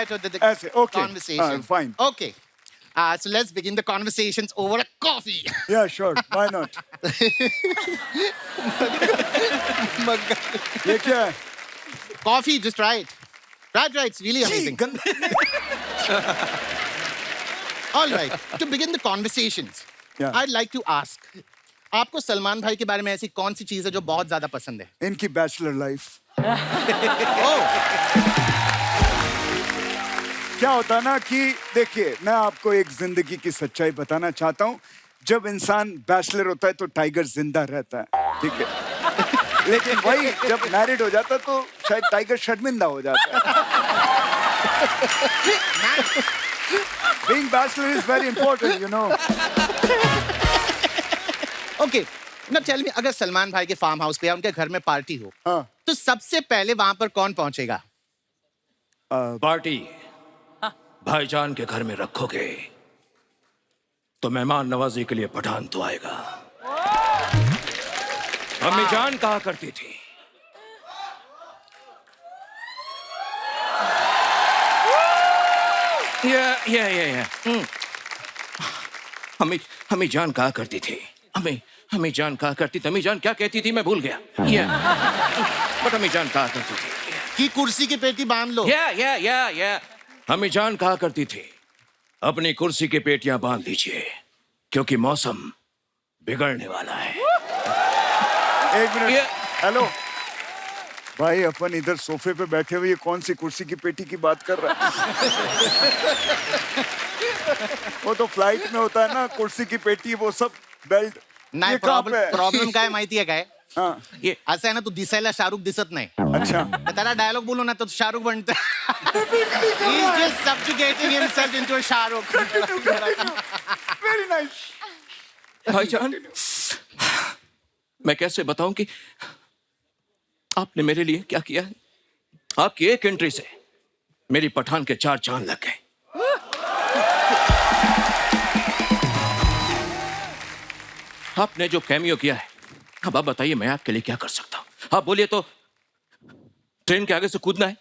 ऐसे, okay, conversation. Fine, Okay. So let's begin the conversations over a coffee. या श्योर, व्हाई नॉट। ये क्या है? Coffee, just try it. Try it, it's really amazing. All right, to begin the conversations, Yeah. I'd like to ask, आपको सलमान भाई के बारे में ऐसी कौन सी चीज है जो बहुत ज्यादा पसंद है? इनकी बैचलर लाइफ। क्या होता ना कि देखिए, मैं आपको एक जिंदगी की सच्चाई बताना चाहता हूँ। जब इंसान बैचलर होता है तो टाइगर जिंदा रहता है, ठीक है। लेकिन वही जब मैरिड हो जाता है तो शायद टाइगर शर्मिंदा हो जाता है। Being bachelor is very important, you know. Okay, now tell me, अगर सलमान भाई के फार्म हाउस पे या उनके घर में पार्टी हो, हाँ, तो सबसे पहले वहां पर कौन पहुंचेगा? पार्टी भाईजान के घर में रखोगे तो मेहमान नवाजी के लिए पठान तो आएगा। अम्मी जान कहा करती थी, अम्मी जान कहा करती थी, अम्मी जान कहा करती थी, अम्मी जान क्या कहती थी मैं भूल गया। बट अम्मी जान कहा करती थी कि कुर्सी की पेटी बांध लो। अम्मी जान कहा करती थी, अपनी कुर्सी की पेटियां बांध लीजिए क्योंकि मौसम बिगड़ने वाला है। एक मिनट, हेलो भाई, अपन इधर सोफे पे बैठे हुए, ये कौन सी कुर्सी की पेटी की बात कर रहा है? वो तो फ्लाइट में होता है ना, कुर्सी की पेटी, वो सब बेल्ट। नाही, प्रॉब्लेम काय माहिती आहे काय? हाँ, ये असं आहे ना, तू दिसायला शाहरुख दिसत नाही। अच्छा, त्याला डायलॉग बोलू ना तो शाहरुख बनता है। He's just subjugating himself into a Shahrukh. Very nice. भाईजान, मैं कैसे बताऊं कि आपने मेरे लिए क्या किया है? आपकी एक एंट्री से मेरी पठान के 4 चांद लग गए। आपने जो कैमियो किया है, अब आप बताइए मैं आपके लिए क्या कर सकता हूं? आप बोलिए तो ट्रेन के आगे से कूदना है,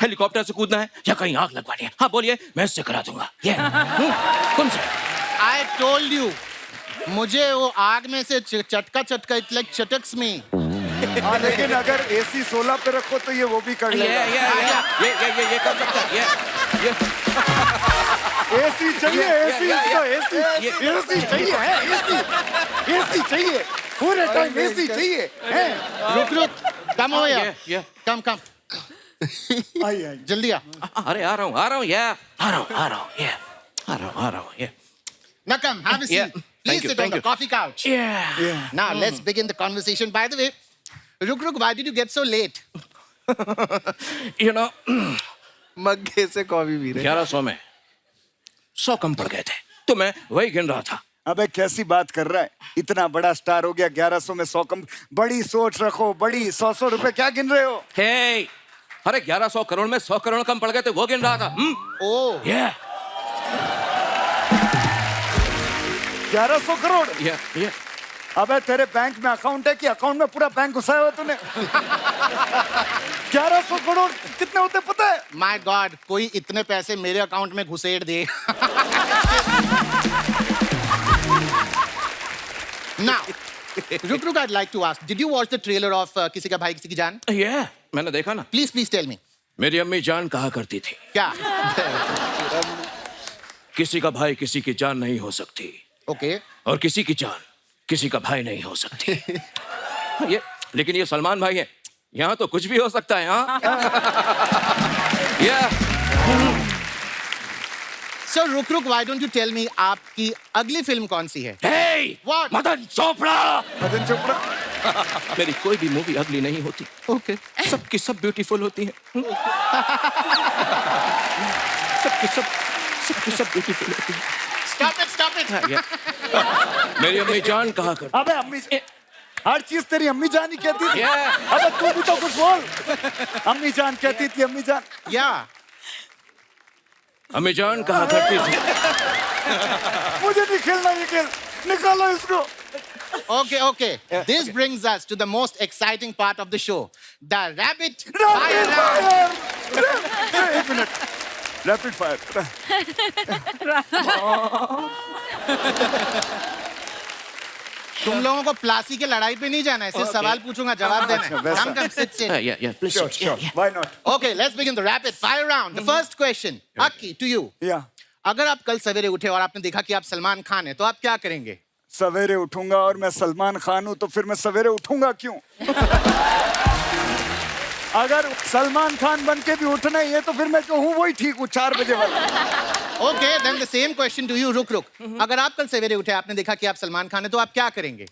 हेलीकॉप्टर से कूदना है, या कहीं आग लगवानी है? हाँ बोलिए, मैं इससे करा दूंगा। ये कौन सा? I told you, मुझे वो आग में से चटका इट्स लाइक चटक्स में। हाँ, लेकिन अगर AC 16 पे रखो तो ये वो भी कर लेगा। ये कर सकता है। ये AC चाहिए, AC चाहिए, पूरे टाइम AC चाहिए। रुक, कम हो या कम आइए, जल्दी आ। अरे आ रहा हूँ, आ रहा हूँ। Now come, have a seat. Please sit on the coffee couch. Now let's begin the conversation. By the way, Ruk, why did you get so late? You know, मग्गे से कॉफी पी रहे। 1100 में 100 कम पड़ गए थे, तो मैं वही गिन रहा था। अबे कैसी बात कर रहा है? इतना बड़ा स्टार हो गया, 1100 में 100 कम। बड़ी सोच रखो, बड़ी 100 रुपए क्या गिन रहे हो? हे, अरे 1100 करोड़ में 100 करोड़ कम पड़ गए थे, वो गिन रहा था। Oh. 1100 करोड़। या अबे तेरे बैंक में अकाउंट है कि अकाउंट में पूरा बैंक घुसाया हुआ तूने? 1100 करोड़ कितने होते पता है? माय गॉड, कोई इतने पैसे मेरे अकाउंट में घुसेड़ दे। Now, रुक, I'd like to ask, did you watch the trailer of किसी का भाई किसी की जान? या मैंने देखा ना। Please tell me. मेरी अम्मी जान कहा करती थी, क्या? किसी का भाई किसी की जान नहीं हो सकती, Okay. और किसी की जान किसी का भाई नहीं हो सकती। ये लेकिन ये सलमान भाई है, यहाँ तो कुछ भी हो सकता है। हाँ। So रुक, why don't you tell me आपकी अगली फिल्म कौन सी है? Hey! What? मदन चोपड़ा। मदन चोपड़ा। मेरी कोई भी मूवी अगली नहीं होती। Okay. सबकी सब ब्यूटीफुल होती है। सबकी सब ब्यूटीफुल होती है। Stop it. मेरी अम्मी जान कहा कर। अबे अम्मी, हर चीज तेरी अम्मी जान ही कहती थी। Yeah. अबे तू भी तो कुछ बोल। अम्मी जान कहती थी, अम्मी जान। Yeah. अम्मी जान कहा करती थी। मुझे नहीं खेलना ये खेल, निकालो इसको। Okay. This brings us to the most exciting part of the show, the rapid Rapid fire round. fire! एक मिनट, रैपिड फायर। तुम लोगों को प्लासी के लड़ाई पे नहीं जाना है, सिर्फ सवाल पूछूंगा, जवाब देना है। वैसा। Come, sit. Yeah, please. Sure. Why not? Okay, let's begin the rapid fire round. The first question, Aki, to you. या अगर आप कल सवेरे उठे और आपने देखा कि आप सलमान खान हैं, तो आप क्या करेंगे? सवेरे उठूंगा और मैं सलमान खान हूं तो फिर मैं सवेरे उठूंगा क्यों? अगर सलमान खान बन के भी उठना ही है तो फिर मैं जो हूँ वही ठीक हूँ, 4 बजे वाला। Okay, then the same question to you. रुक। अगर आप कल सवेरे उठे, आपने देखा कि आप सलमान खान हैं, तो आप क्या करेंगे?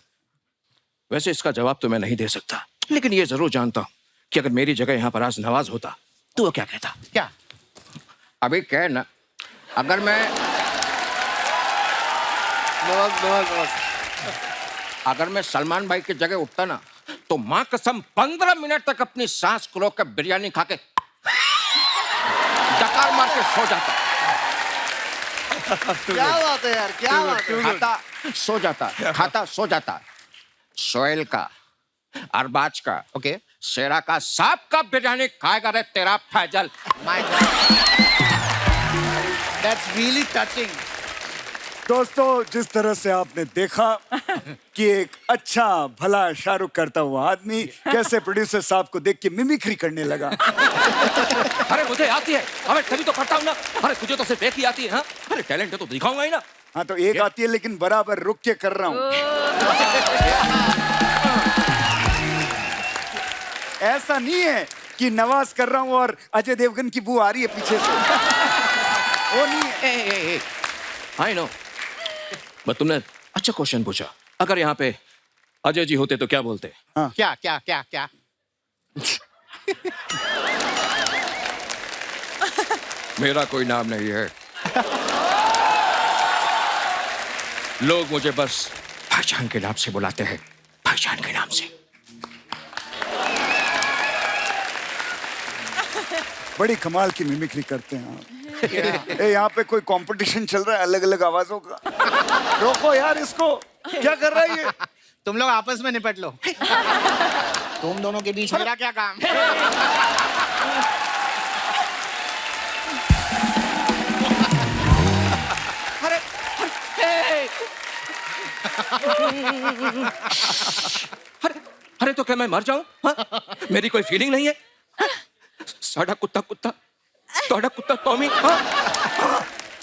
वैसे इसका जवाब तो मैं नहीं दे सकता, लेकिन ये जरूर जानता हूँ कि अगर मेरी जगह यहाँ पर आज नवाज होता तो वो क्या कहता। क्या? अभी क्या है ना, अगर मैं अगर मैं सलमान भाई की जगह उठता ना, तो माँ कसम 15 मिनट तक अपनी सांस को रोक के बिरयानी खा के डकार मार के सो जाता। क्या बात है यार, क्या बात है। खाता सो जाता, खाता सो जाता। सोहेल का, अरबाज का, Okay. शेरा का, सांप का बिरयानी खाएगा रे तेरा Faizal. My God. That's really touching. दोस्तों, जिस तरह से आपने देखा कि एक अच्छा भला शाहरुख करता हुआ आदमी कैसे प्रोड्यूसर साहब को देख के मिमिक्री करने लगा। अरे मुझे आती है, अरे तभी तो करता हूँ ना। अरे तुझे तो सिर्फ एक ही आती है। हाँ, अरे टैलेंट है तो दिखाऊंगा ही ना। हाँ तो एक आती है लेकिन बराबर रुक के कर रहा हूँ। ऐसा नहीं है कि नवाज कर रहा हूँ और अजय देवगन की बू आ रही है पीछे से। वो नहीं है। आई नो, बट तुमने अच्छा क्वेश्चन पूछा। अगर यहाँ पे अजय जी होते तो क्या बोलते? क्या? मेरा कोई नाम नहीं है, लोग मुझे बस पहचान के नाम से बुलाते हैं, पहचान के नाम से। बड़ी कमाल की मिमिक्री करते हैं आप। ए, यहाँ पे कोई कंपटीशन चल रहा है अलग अलग आवाजों का। रोको यार इसको, क्या कर रहा है ये? तुम लोग आपस में निपट लो। तुम दोनों के बीच मेरा क्या काम? अरे तो क्या मैं मर जाऊं? हाँ? मेरी कोई फीलिंग नहीं है? साडा कुत्ता तोड़ा कुत्ता टॉमी। हाँ?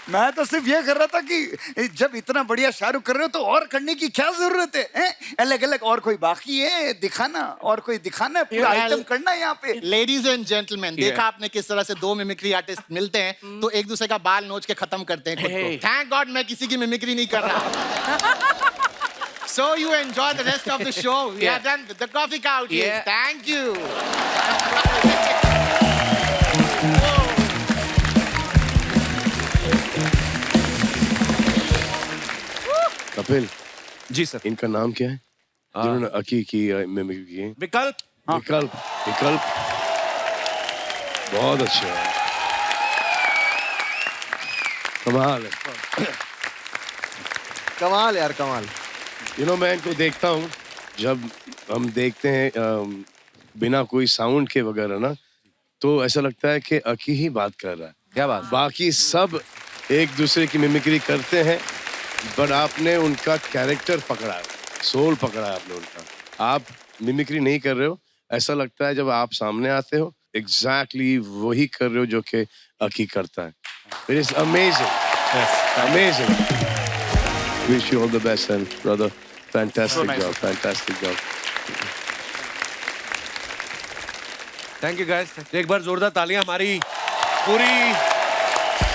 मैं तो सिर्फ ये कर रहा था कि जब इतना बढ़िया शाहरुख कर रहे हो तो और करने की क्या जरूरत है, हैं? अलग अलग और कोई बाकी है दिखाना, और कोई दिखाना है, पूरा आइटम करना है यहाँ पे। लेडीज एंड जेंटलमैन, देखा आपने किस तरह से 2 मिमिक्री आर्टिस्ट मिलते हैं तो एक दूसरे का बाल नोच के खत्म करते हैं खुद को। थैंक गॉड मैं किसी की मिमिक्री नहीं कर रहा। So you enjoy the rest of the show. We are done with the coffee couch. Thank you. Kapil ji sir. इनका नाम क्या है जिन्होंने अकी की मिमिक्री की है? विकल्प। विकल्प बहुत अच्छा है, कमाल है। कमाल यार कमाल। मैं इनको देखता हूँ जब हम देखते हैं बिना कोई साउंड के वगैरह ना, तो ऐसा लगता है कि अकी ही बात कर रहा है। क्या बात? बाकी सब एक दूसरे की मिमिक्री करते हैं, बट आपने उनका कैरेक्टर पकड़ा है, सोल पकड़ा है आपने उनका। आप मिमिक्री नहीं कर रहे हो, ऐसा लगता है जब आप सामने आते हो एग्जैक्टली वही कर रहे हो जो कि अकी करता है। It is amazing, amazing. Wish you all the best and brother, fantastic job, fantastic job. Thank you guys. एक बार जोरदार तालियां हमारी पूरी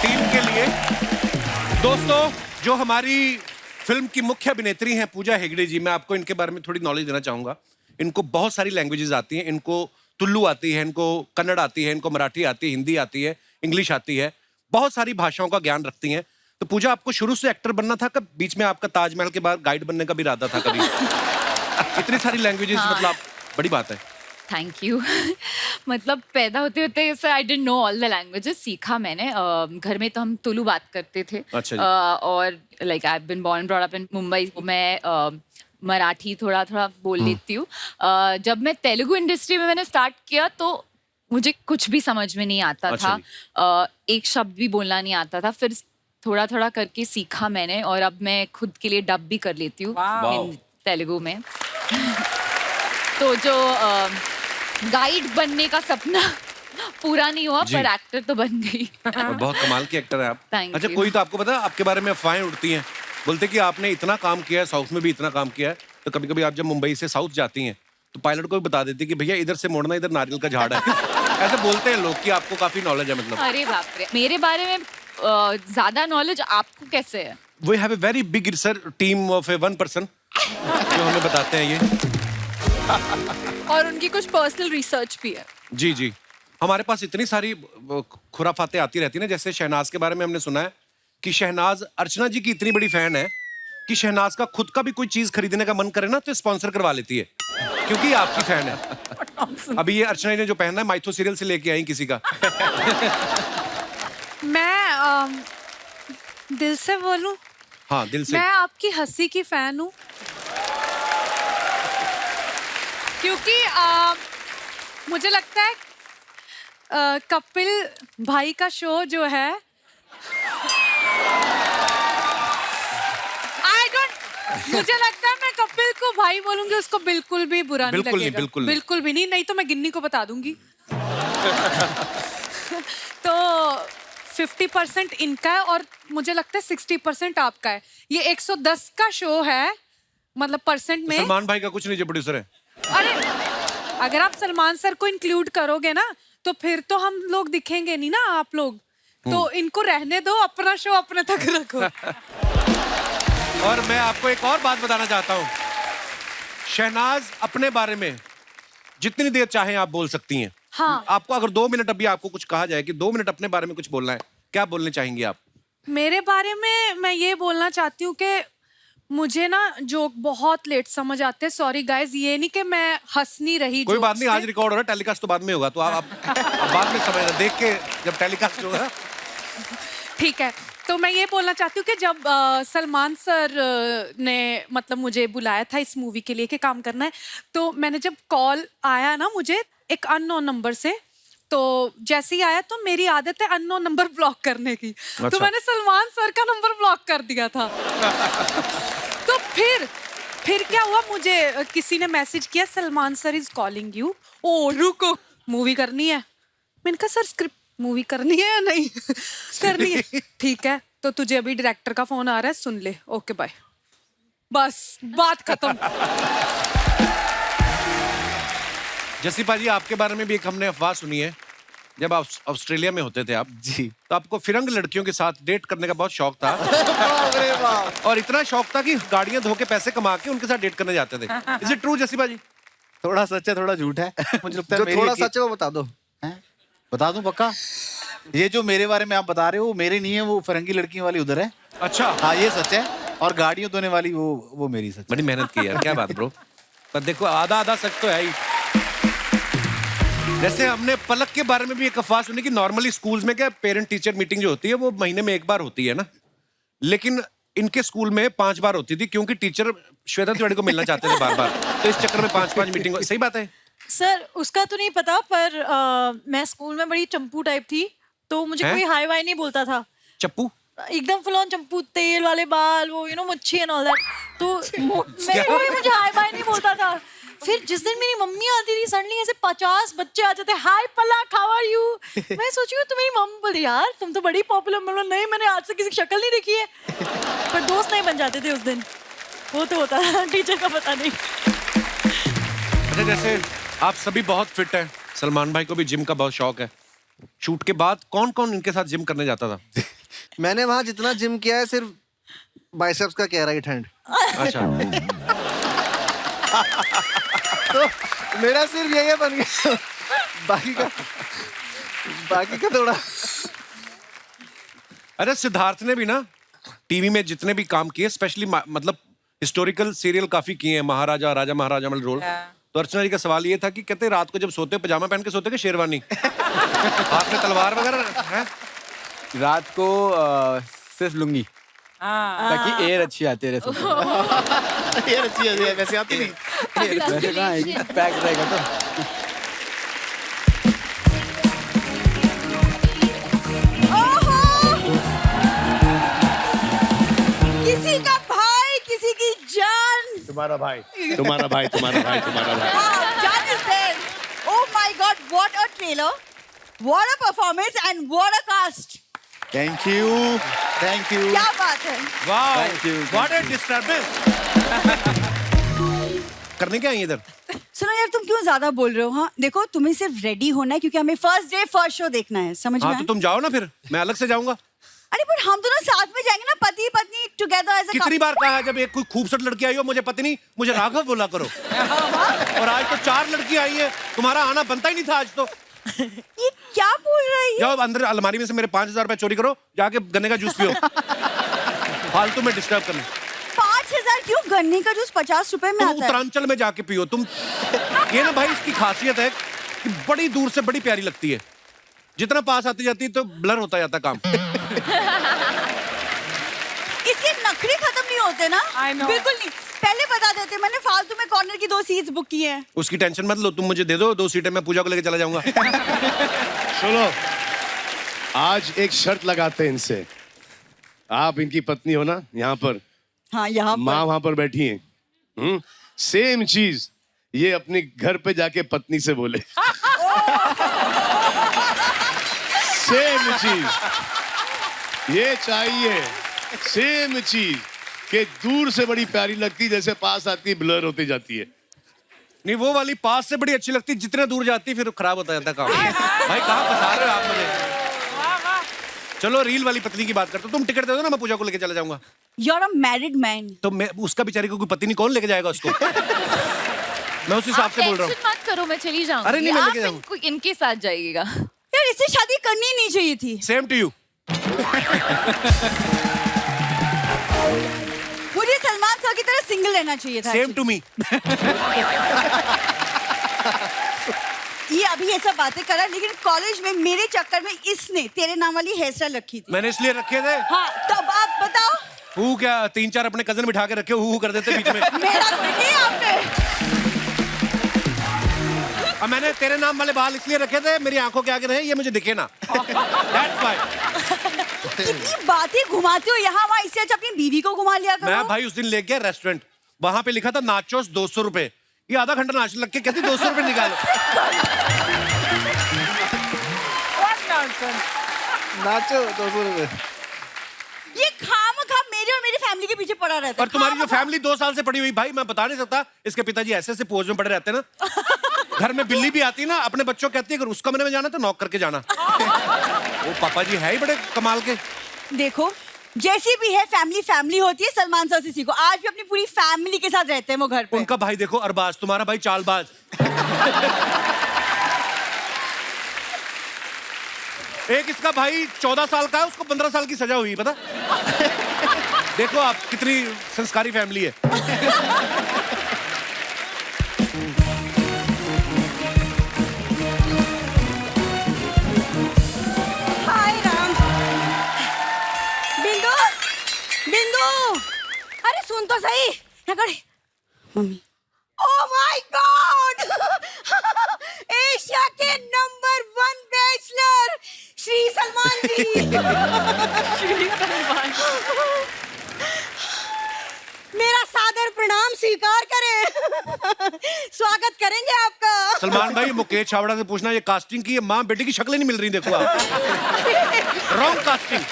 टीम के लिए। दोस्तों, जो हमारी फिल्म की मुख्य अभिनेत्री हैं पूजा हेगड़े जी, मैं आपको इनके बारे में थोड़ी नॉलेज देना चाहूंगा। इनको बहुत सारी लैंग्वेजेस आती हैं। इनको तुल्लू आती है, इनको कन्नड़ आती है, इनको मराठी आती है, हिंदी आती है, इंग्लिश आती है, बहुत सारी भाषाओं का ज्ञान रखती हैं। तो पूजा, आपको शुरू से एक्टर बनना था, कब बीच में आपका ताजमहल के बाद गाइड बनने का भी इरादा था कभी? इतनी सारी लैंग्वेजेस, मतलब बड़ी बात है। Thank you. मतलब पैदा होते होते I didn't know all the languages. सीखा मैंने घर में, तो हम तुलु बात करते थे। अच्छा जी। और like I have been born brought up in Mumbai. मैं मराठी थोड़ा थोड़ा बोल लेती हूँ। जब मैं तेलुगु इंडस्ट्री में मैंने स्टार्ट किया तो मुझे कुछ भी समझ में नहीं आता अच्छा था। एक शब्द भी बोलना नहीं आता था। फिर थोड़ा थोड़ा करके सीखा मैंने, और अब मैं खुद के लिए डब भी कर लेती हूँ तेलुगु में। तो जो गाइड बनने का सपना पूरा नहीं हुआ, पर एक्टर तो बन गई। और बहुत कमाल की एक्टर है आप। Thank अच्छा, you. कोई तो आपको पता है, आपके बारे में अफवाहें उड़ती हैं, बोलते कि आपने इतना काम किया है, साउथ में भी इतना काम किया है, तो कभी कभी आप जब मुंबई से साउथ जाती हैं तो पायलट को भी बता देती कि भैया इधर से मोड़ना, इधर नारियल का झाड़ है। ऐसे बोलते हैं लोग कि आपको काफी नॉलेज है। मतलब अरे बाप रे, मेरे बारे में ज्यादा नॉलेज आपको कैसे है? We have a very big research team of a one person जो हमें बताते हैं ये। और उनकी कुछ पर्सनल रिसर्च भी है। जी जी, हमारे पास इतनी सारी खुराफातें आती रहती हैं ना। जैसे शहनाज के बारे में हमने सुना है कि शहनाज अर्चना जी की इतनी बड़ी फैन है कि शहनाज का खुद का भी कोई चीज खरीदने का मन करे ना तो स्पॉन्सर करवा लेती है, क्योंकि आपकी फैन है। अभी ये अर्चना ने जो पहना है माइथो सीरियल से लेके आई किसी का। मैं दिल से बोलूं, हाँ दिल से। मैं आपकी हंसी की फैन हूँ, क्योंकि मुझे लगता है कपिल भाई का शो जो है, मुझे लगता है मैं कपिल को भाई बोलूंगी, उसको बिल्कुल भी बुरा नहीं लगेगा। बिल्कुल भी नहीं तो मैं गिन्नी को बता दूंगी। तो 50% इनका है और मुझे लगता है 60% आपका है। ये 110 का शो है, मतलब परसेंट में। सलमान भाई का कुछ नहीं, जो प्रोड्यूसर है। अरे अगर आप सलमान सर को इंक्लूड करोगे ना तो फिर तो हम लोग दिखेंगे नहीं ना, आप लोग। तो इनको रहने दो, अपना शो अपने तक रखो। और मैं आपको एक और बात बताना चाहता हूँ, शहनाज अपने बारे में जितनी देर चाहे आप बोल सकती हैं। हाँ। आपको अगर 2 मिनट अभी आपको कुछ कहा जाए कि 2 मिनट अपने बारे में कुछ बोलना है, क्या बोलने चाहेंगी आप? मेरे बारे में मैं ये बोलना चाहती हूँ कि मुझे ना जोक बहुत लेट समझ आते हैं। सॉरी गाइस, ये नहीं कि मैं हंस नहीं रही। कोई बात नहीं, आज रिकॉर्ड हो रहा है, टेलीकास्ट तो बाद में होगा, तो आप बाद में समझना, देख के जब टेलीकास्ट होगा। ठीक है, तो मैं ये बोलना चाहती हूँ कि जब सलमान सर ने मतलब मुझे बुलाया था इस मूवी के लिए कि काम करना है, तो मैंने जब कॉल आया ना मुझे एक अननोन नंबर से, तो जैसे ही आया तो मेरी आदत है अननोन नंबर ब्लॉक करने की। अच्छा। तो मैंने सलमान सर का नंबर ब्लॉक कर दिया था। तो फिर क्या हुआ, मुझे किसी ने मैसेज किया, Salman sir is calling you. ओ रुको, मूवी करनी है। मैंने कहा सर स्क्रिप्ट मूवी करनी है या नहीं? करनी है। ठीक है, तो तुझे अभी डायरेक्टर का फोन आ रहा है, सुन ले। Okay bye. बस बात खत्म। जसी पाजी, आपके बारे में भी एक हमने अफवाह सुनी है, जब आप ऑस्ट्रेलिया में होते थे आप जी, तो आपको फिरंग लड़कियों के साथ डेट करने का बहुत शौक था। और इतना शौक था कि गाड़ियां धो के पैसे कमा के उनके साथ डेट करने जाते थे। इज इट ट्रू जसी पाजी? थोड़ा सच है, थोड़ा झूठ है। मुझे लगता है थोड़ा सच है वो बता दो। बता दूं पक्का? ये जो मेरे बारे में आप बता रहे हो वो मेरे नहीं है, वो फिरंगी लड़कियों वाली उधर है। अच्छा। हाँ ये सच है, और गाड़ियों धोने वाली वो मेरी सच। बड़ी मेहनत की यार, क्या बात ब्रो। पर देखो आधा आधा सच तो है ही। जैसे हमने पलक के बारे में भी एक अफवाह सुनी कि नॉर्मली स्कूल्स में क्या पेरेंट टीचर मीटिंग जो होती है वो महीने में एक बार होती है ना, लेकिन इनके स्कूल में 5 बार होती थी क्योंकि टीचर श्वेता तिवारी को मिलना चाहते थे बार बार, तो इस चक्कर में 5-5 मीटिंग। सही बात है? सर उसका तो नहीं पता, पर मैं स्कूल में बड़ी चंपू टाइप थी, तो मुझे कोई हाई वाई नहीं बोलता था। चप्पू? एकदम फुल ऑन चंपू, तेल वाले बाल, वो मुच्छी एंड ऑल दैट, तो कोई मुझे हाई वाई नहीं बोलता था। फिर जिस दिन मेरी मम्मी आती थी, सडनली ऐसे 50 बच्चे आ जाते, हाय पलक हाउ आर यू। मैं सोची हूँ, तो मेरी मम्मी बोली यार तुम तो बड़ी पॉपुलर। मतलब नहीं, मैंने आज से किसी की शक्ल नहीं देखी है। पर दोस्त नहीं बन जाते थे उस दिन, वो तो होता है, टीचर का पता नहीं। अच्छा, जैसे आप सभी बहुत फिट हैं, सलमान भाई को भी जिम का बहुत शौक है। शूट के बाद कौन कौन इनके साथ जिम करने जाता था? मैंने वहां जितना जिम किया है सिर्फ बाइसेप्स का किया, राइट हैंड। अच्छा। तो मेरा सिर्फ यही बन गया, बाकी का थोड़ा। अरे सिद्धार्थ ने भी ना टीवी में जितने भी काम किए, स्पेशली मतलब हिस्टोरिकल सीरियल काफी किए हैं, महाराजा, राजा महाराजा वाले रोल। तो अर्चना जी का सवाल ये था कि कहते रात को जब सोते पजामा पहन के सोते कि शेरवानी? हाथ में तलवार वगैरह है? रात को सिर्फ लुंगी, ताकि एयर अच्छी आती है। एयर अच्छी है, वैसे आती नहीं। वैसे कहाँ आएगी, पैक रहेगा तो। किसी का भाई, किसी की जान। तुम्हारा भाई, तुम्हारा भाई, तुम्हारा भाई, तुम्हारा भाई। Jaan is there. Oh my God, what a trailer, what a performance and what a cast. Thank you, thank you. क्या बात है। वाह, व्हाट अ डिस्टर्बेंस। करने क्या आई इधर? सुनो यार, तुम क्यों ज्यादा बोल रहे हो? हाँ देखो, तुम्हें सिर्फ रेडी होना है क्योंकि हमें फर्स्ट डे फर्स्ट शो देखना है, समझ में? हाँ, तो तुम जाओ ना, फिर मैं अलग से जाऊंगा। अरे पर हम दोनों साथ में जाएंगे ना, पति पत्नी टुगेदर एज अ। कितनी बार कहा है, जब एक कोई खूबसूरत लड़की आई हो मुझे पत्नी, मुझे राघव बोला करो। और आज तो 4 लड़की आई है, तुम्हारा आना बनता ही नहीं था आज तो। ये क्या बोल रही है? जाओ अंदर अलमारी में से मेरे 5000 रुपए चोरी करो, जाके गन्ने का जूस पियो। फालतू में डिस्टर्ब करने। 5000 क्यों? गन्ने का जूस 50 रुपए में तुम आता है। उत्तरांचल में जाके पियो तुम। ये ना भाई, इसकी खासियत है कि बड़ी दूर से बड़ी प्यारी लगती है, जितना पास आती जाती है तो ब्लर होता जाता काम। इसके नखरे खत्म नहीं होते ना। बिल्कुल नहीं, पहले बता देते, मैंने फालतू में कॉर्नर की 2 सीट्स बुक की हैं। उसकी टेंशन मत लो, तुम मुझे दे दो 2 सीटें, मैं पूजा को लेके चला जाऊंगा। सुनो, आज एक शर्त लगाते हैं इनसे। आप इनकी पत्नी हो ना, यहाँ पर हाँ, यहाँ पर माँ वहां पर बैठी है। सेम चीज ये अपने घर पे जाके पत्नी से बोले। सेम चीज ये चाहिए, सेम चीज कि दूर से बड़ी प्यारी लगती, जैसे पास आती ब्लर होती जाती है। नहीं, वो वाली पास से बड़ी अच्छी लगती, जितने दूर जाती फिर खराब होता जाता काम। भाई कहाँ फंसा रहे हो आप मुझे? चलो रील वाली पत्नी की बात करते हो, तुम टिकट दे दो ना, मैं पूजा को लेके चला जाऊंगा। You're a married man. तो मैं उसका बेचारी को कोई पति नहीं, कौन लेके जाएगा उसको? मैं उस हिसाब से बोल रहा हूँ। टेंशन मत करो, मैं चली जाऊंगी। अरे नहीं, मैं लेके आप जाऊंगा। इनके साथ जाइएगा। यार इससे शादी करनी ही नहीं चाहिए थी। Same to you. मुझे सलमान सर की तरह सिंगल रहना चाहिए था। Same to me. ये अभी ये सब बातें करा, लेकिन कॉलेज में मेरे चक्कर में इसने तेरे नाम वाली हेयर स्टाइल रखी थी। मैंने इसलिए रखे थे। हाँ, तब आप बताओ। हु क्या 3-4 अपने कजन बिठा के रखे, हु कर देते बीच में। मेरा कोई नहीं आपने। अब मैंने तेरे नाम वाले बाल इसलिए रखे थे मेरी आंखों के आगे रहे, ये मुझे दिखे ना। That's why। कितनी बातें घुमाते हो यहाँ वहाँ, इससे अच्छा अपनी बीवी को घुमा लिया करो। मैं भाई उस दिन ले गया रेस्टोरेंट, वहां पे लिखा था नाचोस 200 रुपए, ये आधा घंटा नाचने लग के कहती 200 रुपए निकालो। नाचो 200 रुपए। ये खामखा मेरे और मेरी फैमिली के पीछे पड़ा रहता है। और तुम्हारी जो फैमिली 2 साल से पड़ी हुई, भाई मैं बता नहीं सकता, इसके पिताजी ऐसे ऐसे पोज में पड़े रहते हैं ना। घर में बिल्ली भी आती है ना, अपने बच्चों को कहती है अगर उसका मैंने जाना तो नॉक करके जाना। वो पापा जी है ही बड़े कमाल के। देखो, जैसी भी है फैमिली फैमिली होती है। सलमान सर से सीखो, आज भी अपनी पूरी फैमिली के साथ रहते हैं वो घर पे। उनका भाई देखो अरबाज, तुम्हारा भाई चालबाज। एक इसका भाई 14 साल का है, उसको 15 साल की सजा हुई, पता? देखो आप कितनी संस्कारी फैमिली है। हाय राम। बिंदु, बिंदु। सही यहाँ खड़े mummy oh my God Asia के नंबर 1 बैचलर श्री सलमान जी श्री सलमान मेरा सादर प्रणाम स्वीकार करें स्वागत करेंगे आपका सलमान भाई मुकेश छाबड़ा से पूछना ये कास्टिंग की माँ बेटे की शक्ल नहीं मिल रही देखो आप रॉन्ग कास्टिंग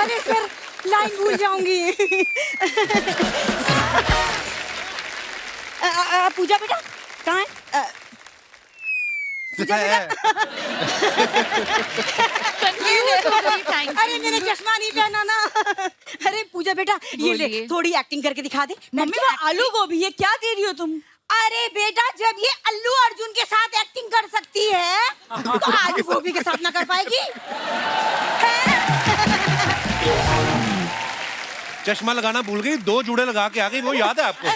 अरे सर लाइन भूल जाऊंगी पूजा बेटा कहाँ है पूजा बेटा अरे मैंने चश्मा नहीं पहना ना अरे पूजा बेटा ये ले थोड़ी एक्टिंग करके दिखा दे मम्मी वो आलू गोभी है क्या दे रही हो तुम अरे बेटा जब ये अल्लू अर्जुन के साथ एक्टिंग कर सकती है तो आलू गोभी के साथ ना कर पाएगी चश्मा लगाना भूल गई 2 जूड़े लगा के आ गई वो याद है आपको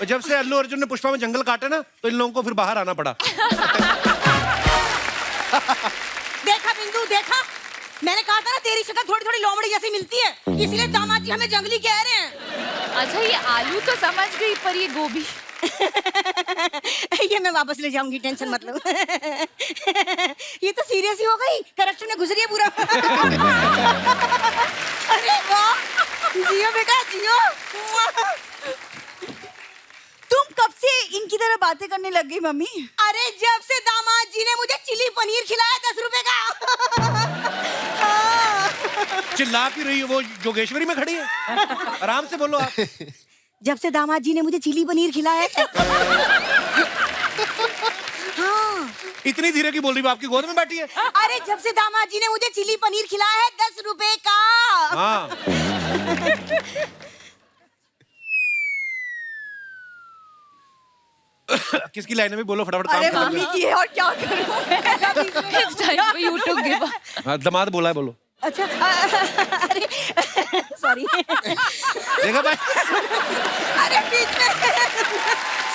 और जब से अल्लू अर्जुन ने पुष्पा में जंगल काटे ना तो इन लोगों को फिर बाहर आना पड़ा देखा बिंदु देखा मैंने कहा था ना तेरी शक्ल थोड़ी थोड़ी लोमड़ी जैसी मिलती है इसलिए दामाद जी हमें जंगली कह रहे हैं अच्छा ये आलू तो समझ गई पर ये गोभी ये मैं वापस ले जाऊंगी टेंशन मतलब ये तो सीरियस ही हो गई करेक्शन में घुस रही है पूरा अरे वाह जियो बेटा जियो तुम कब से इनकी तरह बातें करने लग गई मम्मी अरे जब से दामाद जी ने मुझे चिली पनीर खिलाया 10 रुपए का चिल्ला क्यों रही है वो जोगेश्वरी में खड़ी है आराम से बोलो आप जब से दामाद जी ने मुझे चिली पनीर खिलाया हाँ इतनी धीरे की बोल रही है आपकी गोद में बैठी है अरे जब से दामाद जी ने मुझे चिली पनीर खिलाया है 10 रुपए का हाँ किसकी लाइन में बोलो फटाफट अरे मम्मी की है और क्या करूं यूट्यूब गिव हाँ दमाद बोला है बोलो अच्छा अरे सॉरी देखा भाई अरे बीच में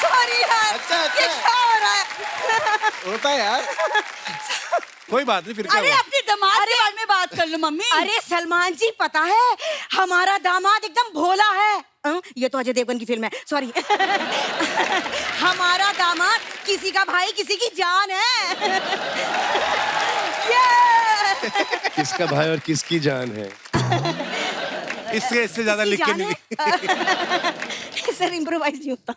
सॉरी यार अच्छा ये क्या हो रहा है होता है यार कोई बात नहीं फिर क्या अरे हुआ? अपने दामाद के बारे में बात कर लो मम्मी अरे सलमान जी पता है हमारा दामाद एकदम भोला है ये तो अजय देवगन की फिल्म है सॉरी हमारा दामाद किसी का भाई किसी की जान है किसका भाई और किसकी जान है इससे ज्यादा लिख के नहीं सर इम्प्रोवाइज नहीं होता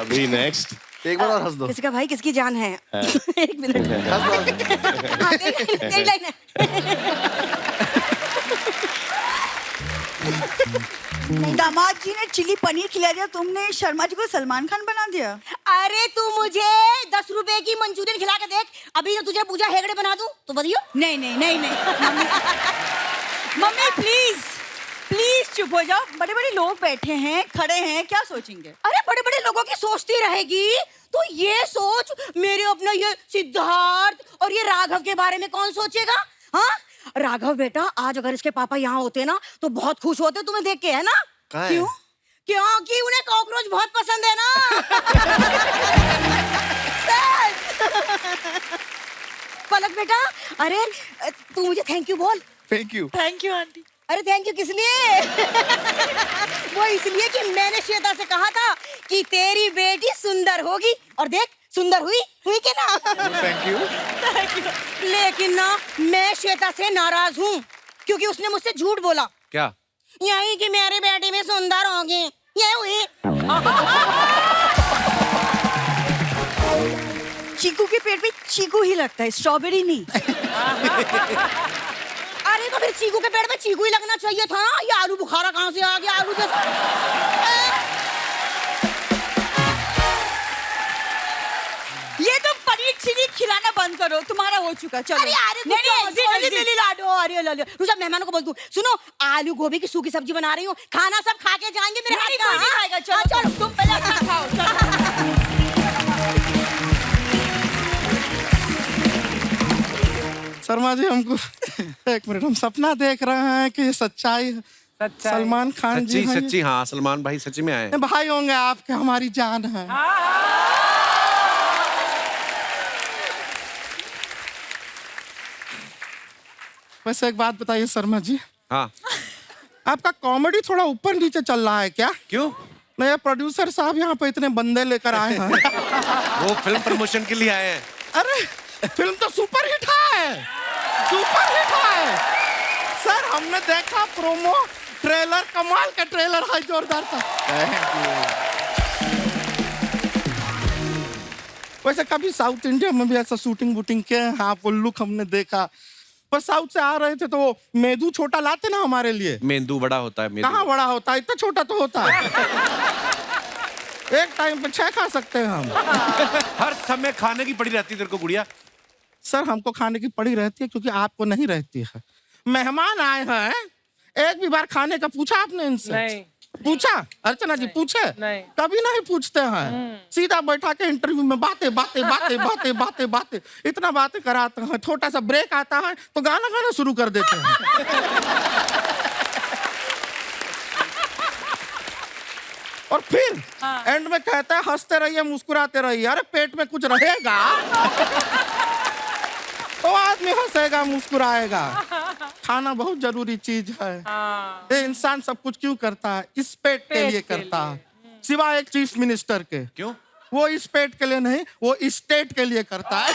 अभी नेक्स्ट एक बार और हंस दो किसका भाई किसकी जान है एक मिनट तेरी लाइन है दामाद जी ने चिली पनीर खिला दिया तुमने शर्मा जी को सलमान खान बना दिया अरे तू मुझे 10 रुपए की मंचूरियन खिला के देख अभी तो तुझे पूजा हेगड़े बना दूं तो बताइयो नहीं नहीं नहीं नहीं मम्मी प्लीज प्लीज चुप हो जाओ बड़े बड़े लोग बैठे हैं खड़े हैं क्या सोचेंगे अरे बड़े बड़े लोगों की सोचती रहेगी तो ये सोच मेरे अपना ये सिद्धार्थ और ये राघव के बारे में कौन सोचेगा हाँ राघव बेटा आज अगर इसके पापा यहाँ होते ना तो बहुत खुश होते तुम्हें देख के है ना क्यों क्योंकि उन्हें कॉकरोच बहुत पसंद है ना पलक बेटा अरे तू मुझे थैंक यू बोल थैंक यू आंटी अरे थैंक यू किस लिए वो इसलिए कि मैंने श्वेता से कहा था कि तेरी बेटी सुंदर होगी और देख सुंदर हुई कि ना थैंक यू लेकिन ना मैं श्वेता से नाराज हूँ क्योंकि उसने मुझसे झूठ बोला क्या यही कि मेरी बेटी में सुंदर होगी ये हुई चीकू के पेट में चीकू ही लगता है स्ट्रॉबेरी नहीं अरे तो फिर चीकू के पेड़ में चीकू ही लगना चाहिए था ये आलू बुखारा कहाँ से आ गया आलू जैसा ये तो पनीर चिली खिलाना बंद करो तुम्हारा हो चुका चलो अरे नहीं लाडो अरे लो रुजा मेहमानों को बोल दूं सुनो आलू गोभी की सूखी सब्जी बना रही हूँ खाना सब खा के जाएंगे मेरे हाथ का नहीं खाएगा चलो तुम पहले खाना खाओ चलो शर्मा जी हमको एक मिनट हम सपना देख रहे हैं कि ये सच्चाई सलमान खान जी सच्ची हाँ सलमान भाई सच्ची में आए भाई होंगे आपके हमारी जान है वैसे एक बात बताइए शर्मा जी, हाँ आपका कॉमेडी थोड़ा ऊपर नीचे चल रहा है क्या? क्यों? नहीं, प्रोड्यूसर साहब यहाँ पे इतने बंदे लेकर आए हैं। वो फिल्म प्रमोशन के लिए आए हैं। अरे फिल्म तो सुपर हिट है, सुपर हिट है सर। हमने देखा प्रोमो ट्रेलर, कमाल का ट्रेलर है, जोरदार था। वैसे कभी साउथ इंडिया में भी ऐसा शूटिंग वूटिंग किया है? हाँ, वो लुक हमने देखा, पर साउथ से आ रहे थे तो वो मेदू छोटा लाते ना हमारे लिए। मेंदू बड़ा होता है। कहाँ बड़ा होता है, इतना छोटा तो होता है। एक टाइम पे 6 खा सकते हैं हम। हर समय खाने की पड़ी रहती है तेरे को गुड़िया। सर हमको खाने की पड़ी रहती है क्योंकि आपको नहीं रहती है। मेहमान आए हैं, एक भी बार खाने का पूछा आपने इनसे? नहीं। पूछा? अर्चना जी पूछे? नहीं। कभी नहीं पूछते हैं, सीधा बैठा के इंटरव्यू में बातें बातें बातें बातें बातें बातें इतना बातें कराते हैं। छोटा सा ब्रेक आता है तो गाना गाना शुरू कर देते हैं। और फिर एंड में कहता है हंसते रहिए मुस्कुराते रहिए। अरे पेट में कुछ रहेगा तो आदमी हंसेगा मुस्कुराएगा। खाना बहुत जरूरी चीज है। ये इंसान सब कुछ क्यों करता है? इस पेट के लिए करता है, सिवाय एक चीफ मिनिस्टर के। क्यों? वो इस पेट के लिए नहीं, वो स्टेट के लिए करता है।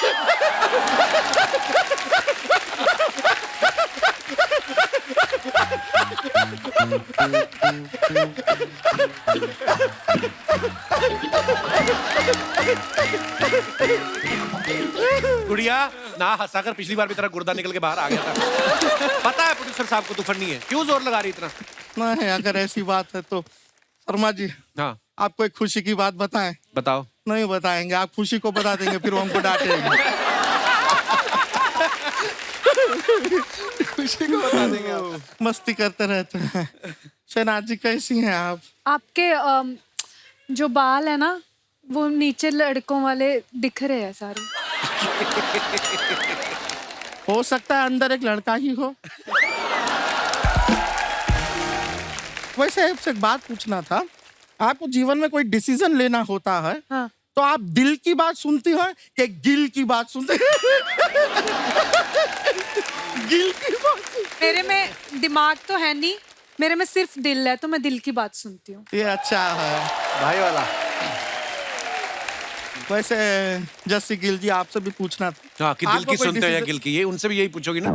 गुड़िया ना हंसाकर पिछली बार भी तेरा गुर्दा निकल के बाहर आ गया था। पता है प्रोड्यूसर साहब को तू फनी है, क्यों जोर लगा रही इतना? नहीं, अगर ऐसी बात है तो शर्मा जी, हाँ, आपको एक खुशी की बात बताएं? बताओ। नहीं बताएंगे, आप खुशी को बता देंगे फिर वो हमको डांटेंगे। खुशी को बता देंगे आप। मस्ती करते रहते हैं। शहनाज जी कैसी हैं आप? आपके जो बाल है ना वो नीचे लड़कों वाले दिख रहे हैं सारे। हो सकता है अंदर एक लड़का ही हो। वैसे आपसे एक बात पूछना था, आपको जीवन में कोई डिसीजन लेना होता है, हाँ, तो आप दिल की बात सुनती हो कि गिल की बात सुनते हो? गिल की बात। मेरे में दिमाग तो है नहीं, मेरे में सिर्फ दिल है, तो मैं दिल की बात सुनती हूँ। ये अच्छा है भाई वाला। वैसे जस्सी गिल जी, आपसे भी पूछना था। हाँ, कि दिल की सुनते हो या गिल की? ये उनसे भी यही पूछोगी ना।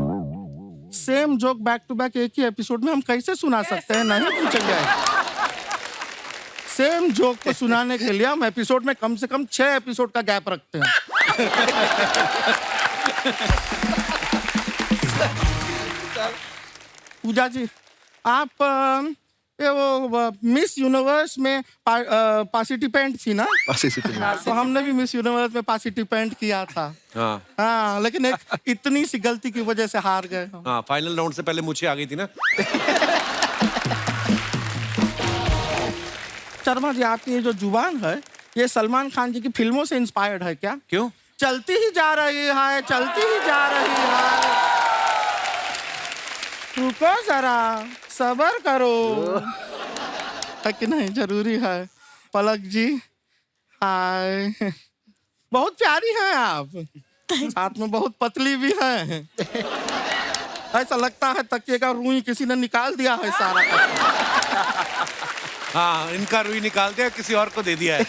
Same joke back to back एक ही एपिसोड में हम कैसे सुना सकते हैं? नहीं पूछेंगे। सेम जोक को सुनाने के लिए हम एपिसोड में कम से कम 6 एपिसोड का गैप रखते हैं। पूजा जी, आप ये वो मिस यूनिवर्स में पार्टिसिपेंट थी ना? तो हमने भी मिस यूनिवर्स में पार्टिसिपेंट किया था। हाँ, हाँ, लेकिन एक इतनी सी गलती की वजह से हार गए। हाँ, फाइनल राउंड से पहले मुझे आ गई थी ना। शर्मा जी, आपकी ये जो जुबान है, ये सलमान खान जी की फिल्मों से इंस्पायर्ड है क्या? क्यों? चलती ही जा रही है, चलती ही जा रही है, रुको जरा, सबर करो। है कि नहीं? जरूरी है। पलक जी, हाय, बहुत प्यारी हैं आप, साथ में बहुत पतली भी हैं। ऐसा लगता है तकिए का रुई किसी ने निकाल दिया है सारा का। हाँ, इनका रुई निकाल दिया, किसी और को दे दिया है।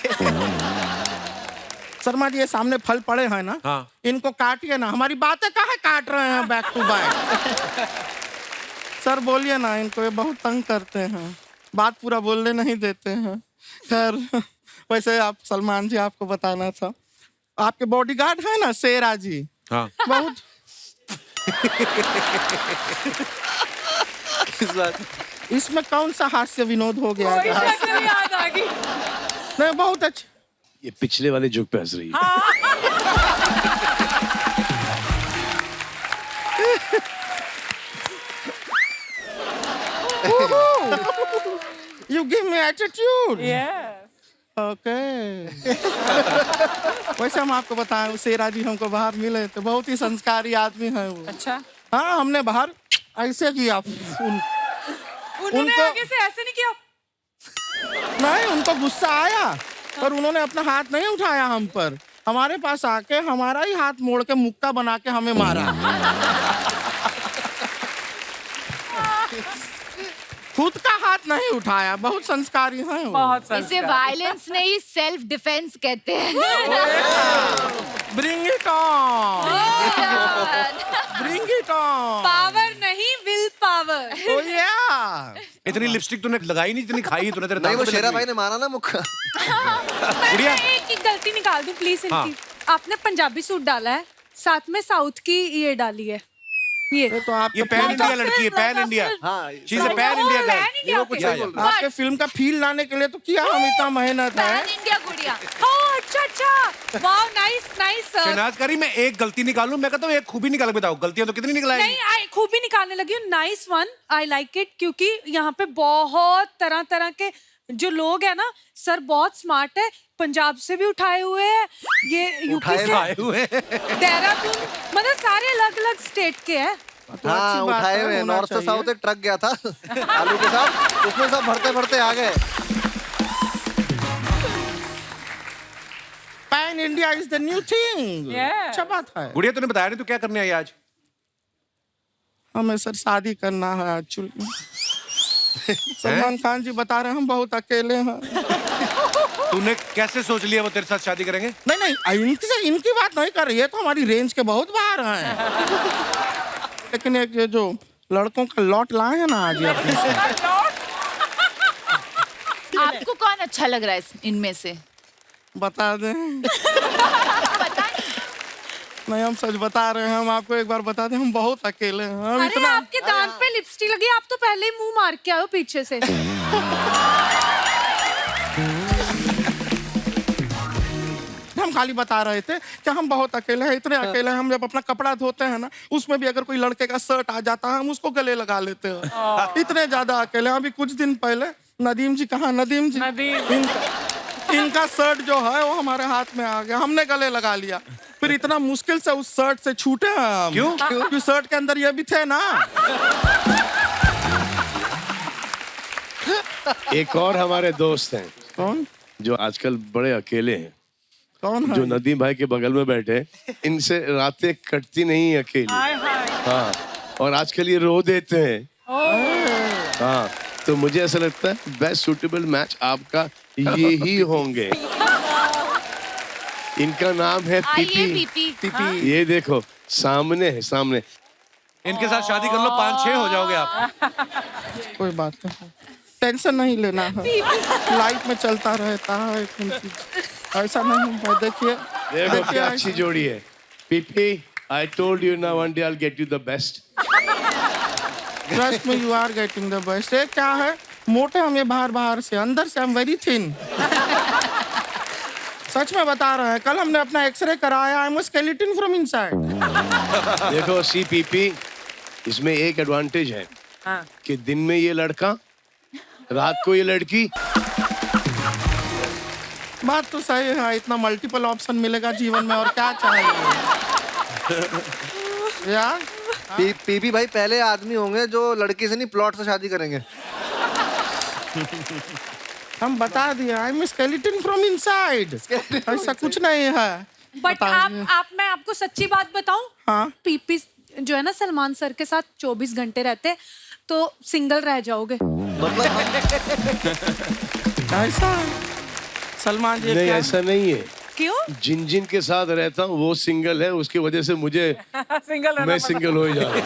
शर्मा जी, ये सामने फल पड़े हैं ना, हाँ, इनको काटिए ना। हमारी बातें काहे काट रहे हैं बैक टू बैक? सर बोलिए ना इनको, ये बहुत तंग करते हैं, बात पूरा बोलने नहीं देते हैं। खैर, वैसे आप सलमान जी, आपको बताना था, आपके बॉडीगार्ड है ना शेरा जी, हाँ, बहुत इसमें कौन सा हास्य विनोद हो गया? याद आ गई। नहीं, बहुत अच्छा। ये पिछले वाले जोक पे हंस रही है। You give me attitude. Yes. Okay. वैसे हम आपको बताएं, शेरा जी हमको बाहर मिले तो बहुत ही संस्कारी आदमी है वो। अच्छा। हाँ, हमने बाहर ऐसे किया। उन्होंने आगे से ऐसे नहीं किया? नहीं, उनको गुस्सा आया, पर उन्होंने अपना हाथ नहीं उठाया हम पर। हमारे पास आके हमारा ही हाथ मोड़ के मुक्का बना के हमें मारा। खुद का हाथ नहीं उठाया, बहुत संस्कारी हैं वो। बहुत इसे वायलेंस नहीं सेल्फ डिफेंस कहते हैं। Bring it on, bring it on. Power नहीं, विल पावर। Oh yeah। इतनी लिपस्टिक तूने लगाई नहीं, इतनी खाई तूने, तेरे नहीं, वो दांतों पे शेरा लगी भाई ने मारा ना मुक्का। गुड़िया। मैं एक गलती निकाल दूं प्लीज इनकी। हाँ। आपने पंजाबी सूट डाला है, साथ में साउथ की ये डाली है, ये तो आप ये पैन इंडिया लड़की है, पैन इंडिया। हाँ, she is a pan India girl. वो कुछ सही बोल रहा है। आपके फिल्म का फील लाने के लिए तो किया हम इतना मेहनत है। पैन इंडिया गुड़िया। ओह अच्छा अच्छा, wow nice nice sir. Shehnaaz करी, मैं एक गलती निकालूं, मैं कहता हूँ एक खूबी निकाल के बताओ, गलतियां तो कितनी निकलाई? नहीं, आई खूबी निकालने लगी हूँ। Nice one, I like it, क्योंकि यहाँ पे बहुत तरह तरह के जो लोग हैं ना सर, बहुत स्मार्ट है। पंजाब से भी उठाए हुए हैं, ये यूपी से आए हुए। देहरादून, मतलब सारे अलग अलग स्टेट के हैं। हाँ, उठाए हुए नॉर्थ से साउथ एक ट्रक गया था आलू के साथ, उसमें सब भरते भरते आ गए। Pan India is the new thing. अच्छा बात है। गुड़िया, तूने बताया नहीं तू क्या करने आई आज? हमें सर शादी करना है एक्चुअली। सलमान खान जी बता रहे हैं हम बहुत अकेले हैं। तूने कैसे सोच लिया वो तेरे साथ शादी करेंगे? नहीं नहीं, इनकी बात नहीं कर रही है, तो हमारी रेंज के बहुत बाहर हैं। लेकिन एक ये जो लड़कों का लॉट लाए हैं ना आज ये अपने से। आपको कौन अच्छा लग रहा है इनमें से? बता दें। नहीं, हम सच बता रहे हैं, हम आपको एक बार बता दें, हम बहुत अकेले हैं। हम अरे आपके दांत पे लिपस्टिक लगी, आप तो पहले ही मुंह मार के आए हो पीछे से। हम खाली बता रहे थे कि हम बहुत अकेले हैं, इतने अकेले हैं, हम जब अपना कपड़ा धोते हैं ना, उसमें भी अगर कोई लड़के का शर्ट आ जाता है, हम उसको गले लगा लेते हैं। इतने ज्यादा अकेले हैं। अभी कुछ दिन पहले नदीम जी, कहाँ नदीम जी, इनका शर्ट जो है वो हमारे हाथ में आ गया, हमने गले लगा लिया। फिर इतना मुश्किल से उस शर्ट से छूटे हम। क्यों? क्योंकि शर्ट के अंदर ये भी थे ना। एक और हमारे दोस्त हैं। कौन? जो आजकल बड़े अकेले हैं। कौन है? जो नदीम भाई के बगल में बैठे हैं। इनसे रातें कटती नहीं अकेली। हाँ, और आजकल ये रो देते हैं। हाँ, तो मुझे ऐसा लगता है बेस्ट सूटेबल मैच आपका ये ही होंगे। इनका नाम है पीपी। पीपी। ये देखो सामने है, सामने। इनके साथ शादी कर लो, 5-6 हो जाओगे आप। कोई बात नहीं, टेंशन नहीं लेना है, लाइफ में चलता रहता है। ऐसा नहीं है, देखिए देखो क्या अच्छी जोड़ी है। PP, I told you now one day I'll get you the best. Trust me you are getting the best. ये क्या है, मोटे हम ये बाहर से, अंदर से हम वेरी थिन। सच में बता रहे हैं, कल हमने अपना एक्सरे कराया, I am a skeleton from inside. देखो CPP, इसमें एक एडवांटेज है कि दिन में ये लड़का, रात को ये लड़की। बात तो सही है, इतना मल्टीपल ऑप्शन मिलेगा जीवन में और क्या चाहिए यार। पीपी भाई पहले आदमी होंगे जो लड़की से नहीं प्लॉट से शादी करेंगे। हम बता दिए, I am skeleton from inside. ऐसा कुछ नहीं है। बट आप मैं आपको सच्ची बात बताऊं, हाँ? पीपी जो है ना सलमान सर के साथ 24 घंटे रहते तो सिंगल रह जाओगे। ऐसा सलमान जी? नहीं, ऐसा नहीं है। क्यों? जिन जिन के साथ रहता हूँ वो सिंगल है, उसकी वजह से मुझे मैं सिंगल हो जा रहा हूँ।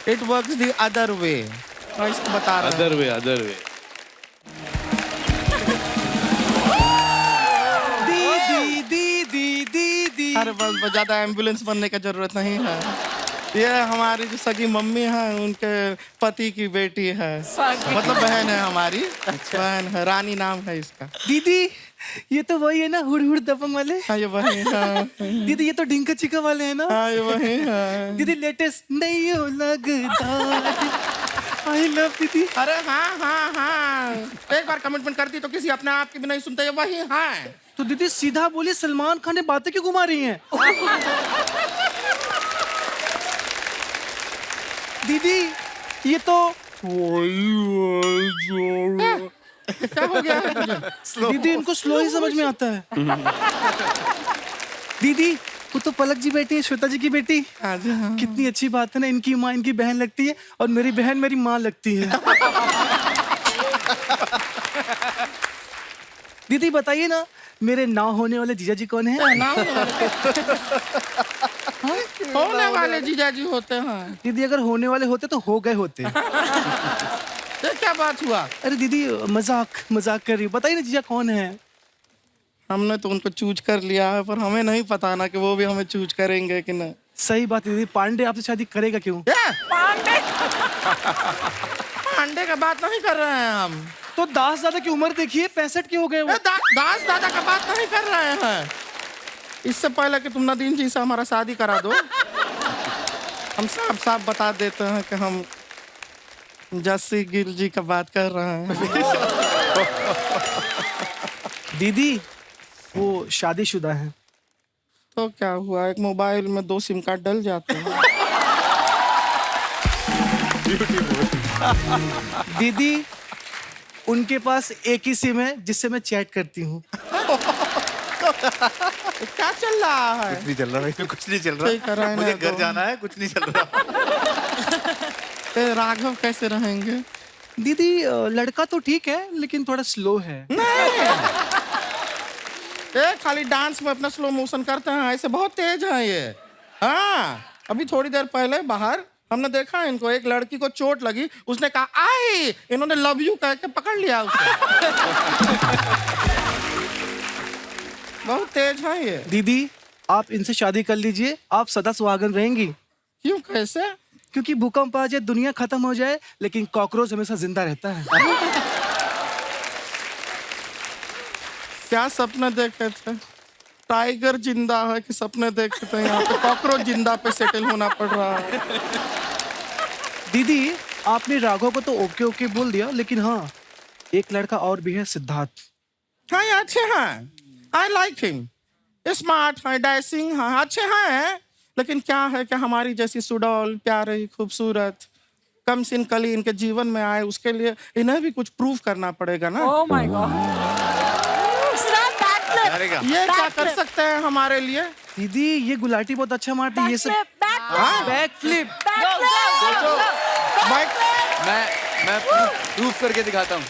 It works the other way. इसको बता रहा अदर वे, अदर वे। दीदी। अरे बस ज्यादा एम्बुलेंस बनने का जरूरत नहीं है। ये हमारी जो सगी मम्मी है, उनके पति की बेटी है, मतलब बहन है हमारी। बहन है, रानी नाम है इसका। दीदी, ये तो वही है ना, हुड़ हुड़ दबंग वाले? हाँ, ये वही है। दीदी, ये तो ढिंका चिका वाले है ना? हाँ, ये वही है। दीदी, लेटेस्ट नहीं हो लगता। आई लव दीदी। अरे हाँ, एक बार कमिटमेंट करती तो किसी अपने आप की भी नहीं सुनते, ये वही है। तो दीदी सीधा बोलिए, सलमान खान ने बातें क्यों घुमा रही हैं? दीदी, ये तो क्या हो गया है तुझे? दीदी, इनको स्लो ही समझ में आता है। दीदी, वो तो पलक जी बेटी है, श्वेता जी की बेटी। कितनी अच्छी बात है ना, इनकी माँ इनकी बहन लगती है और मेरी बहन मेरी माँ लगती है। दीदी बताइए ना, मेरे ना होने वाले जीजा जी कौन है? होने वाले जीजा जी होते हैं। दीदी अगर होने वाले होते तो हो गए होते। ये क्या बात हुआ? अरे दीदी मजाक कर रही, बताइए ना जीजा कौन है? हमने तो उनको चूज कर लिया है, पर हमें नहीं पता ना कि वो भी हमें चूज करेंगे कि नहीं। सही बात है दीदी, पांडे आपसे शादी करेगा क्यों? पांडे का बात नहीं कर रहे हैं हम। तो दास दादा की उम्र देखिए, 65 की हो गए वो। दास दादा का बात नहीं कर रहे हैं। इससे पहले कि तुम नदीम जी से हमारा शादी करा दो, हम साफ साफ बता देते हैं कि हम जस्सी गिल जी का बात कर रहे हैं। दीदी वो शादीशुदा है। तो क्या हुआ, एक मोबाइल में 2 सिम कार्ड डल जाते हैं। दीदी उनके पास एक ही सिम है जिससे मैं चैट करती हूँ। क्या चल रहा है? कुछ नहीं चल रहा भाई, कुछ नहीं चल ठीक है, रहा। रहने मुझे दो। घर जाना है, कुछ नहीं चल रहा। राघव कैसे रहेंगे? दीदी लड़का तो ठीक है लेकिन थोड़ा स्लो है। ये खाली डांस में अपना स्लो मोशन करते हैं, ऐसे बहुत तेज है ये। हाँ, अभी थोड़ी देर पहले बाहर हमने देखा इनको, एक लड़की को चोट लगी, उसने कहा आई, इन्होंने लव यू कह के पकड़ लिया उसे। बहुत तेज है ये। दीदी आप इनसे शादी कर लीजिए, आप सदा सुहागन रहेंगी। क्यों, कैसे? क्योंकि भूकंप आ जाए, दुनिया खत्म हो जाए, लेकिन कॉकरोच हमेशा जिंदा रहता है। क्या सपने देखे थे? टाइगर जिंदा है कि सपने देखे थे? यहाँ पे कॉकरोच जिंदा पे सेटल होना पड़ रहा है। दीदी आपने राघव को तो ओके ओके बोल दिया, लेकिन हाँ एक लड़का और भी है, सिद्धार्थ। हाँ, ये अच्छे हैं, आई लाइक हिम, स्मार्ट है, डैशिंग है, अच्छे हैं। लेकिन क्या है कि हमारी जैसी सुडौल, प्यारी, खूबसूरत, कम सिन कली इनके जीवन में आए, उसके लिए इन्हें भी कुछ प्रूव करना पड़ेगा ना। Oh my God. ये क्या कर सकते हैं हमारे लिए? दीदी ये गुलाटी बहुत अच्छा मारती है, ये सब बैक फ्लिप। मैं प्रूफ करके दिखाता हूँ।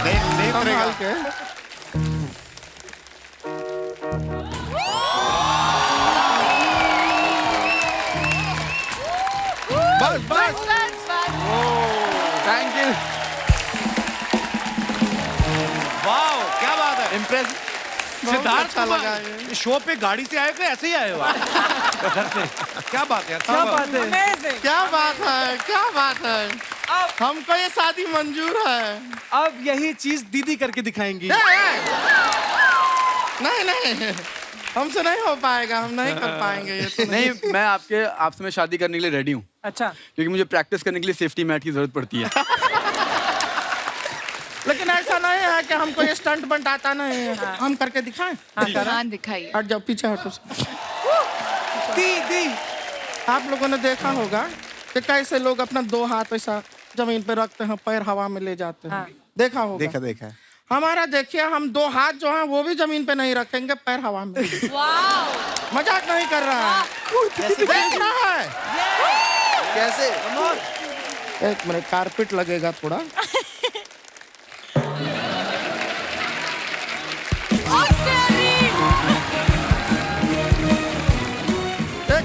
नहीं संभाल के। बस थैंक यू। वाओ क्या बात है, इम्प्रेस। सिद्धार्थ अच्छा लगा कुमार शो पे गाड़ी से आए थे, ऐसे ही आए हो आप? घर से? क्या बात है, क्या बात है? क्या बात है, क्या बात है? हमको ये शादी मंजूर है। अब यही चीज दीदी करके दिखाएंगी। नहीं, हमसे नहीं हो पाएगा, हम नहीं कर पाएंगे ये तो। नहीं, मैं आपसे मैं शादी करने के लिए रेडी हूँ। अच्छा। क्योंकि मुझे प्रैक्टिस करने के लिए सेफ्टी मैट की जरूरत पड़ती है। लेकिन ऐसा नहीं है कि हमको ये स्टंट बंट आता नहीं है। हम करके दिखाएं? हाँ दिखाइए। हट जाओ, पीछे हटो। दी आप लोगों ने देखा होगा कि कैसे लोग अपना 2 हाथ ऐसा जमीन पे रखते हैं, पैर हवा में ले जाते हैं। देखा होगा? देखा। हमारा देखिए, हम 2 हाथ जो हैं वो भी जमीन पे नहीं रखेंगे, पैर हवा में। मजाक नहीं कर रहा है, देख रहा है कैसे? एक मिनट, कारपेट लगेगा थोड़ा।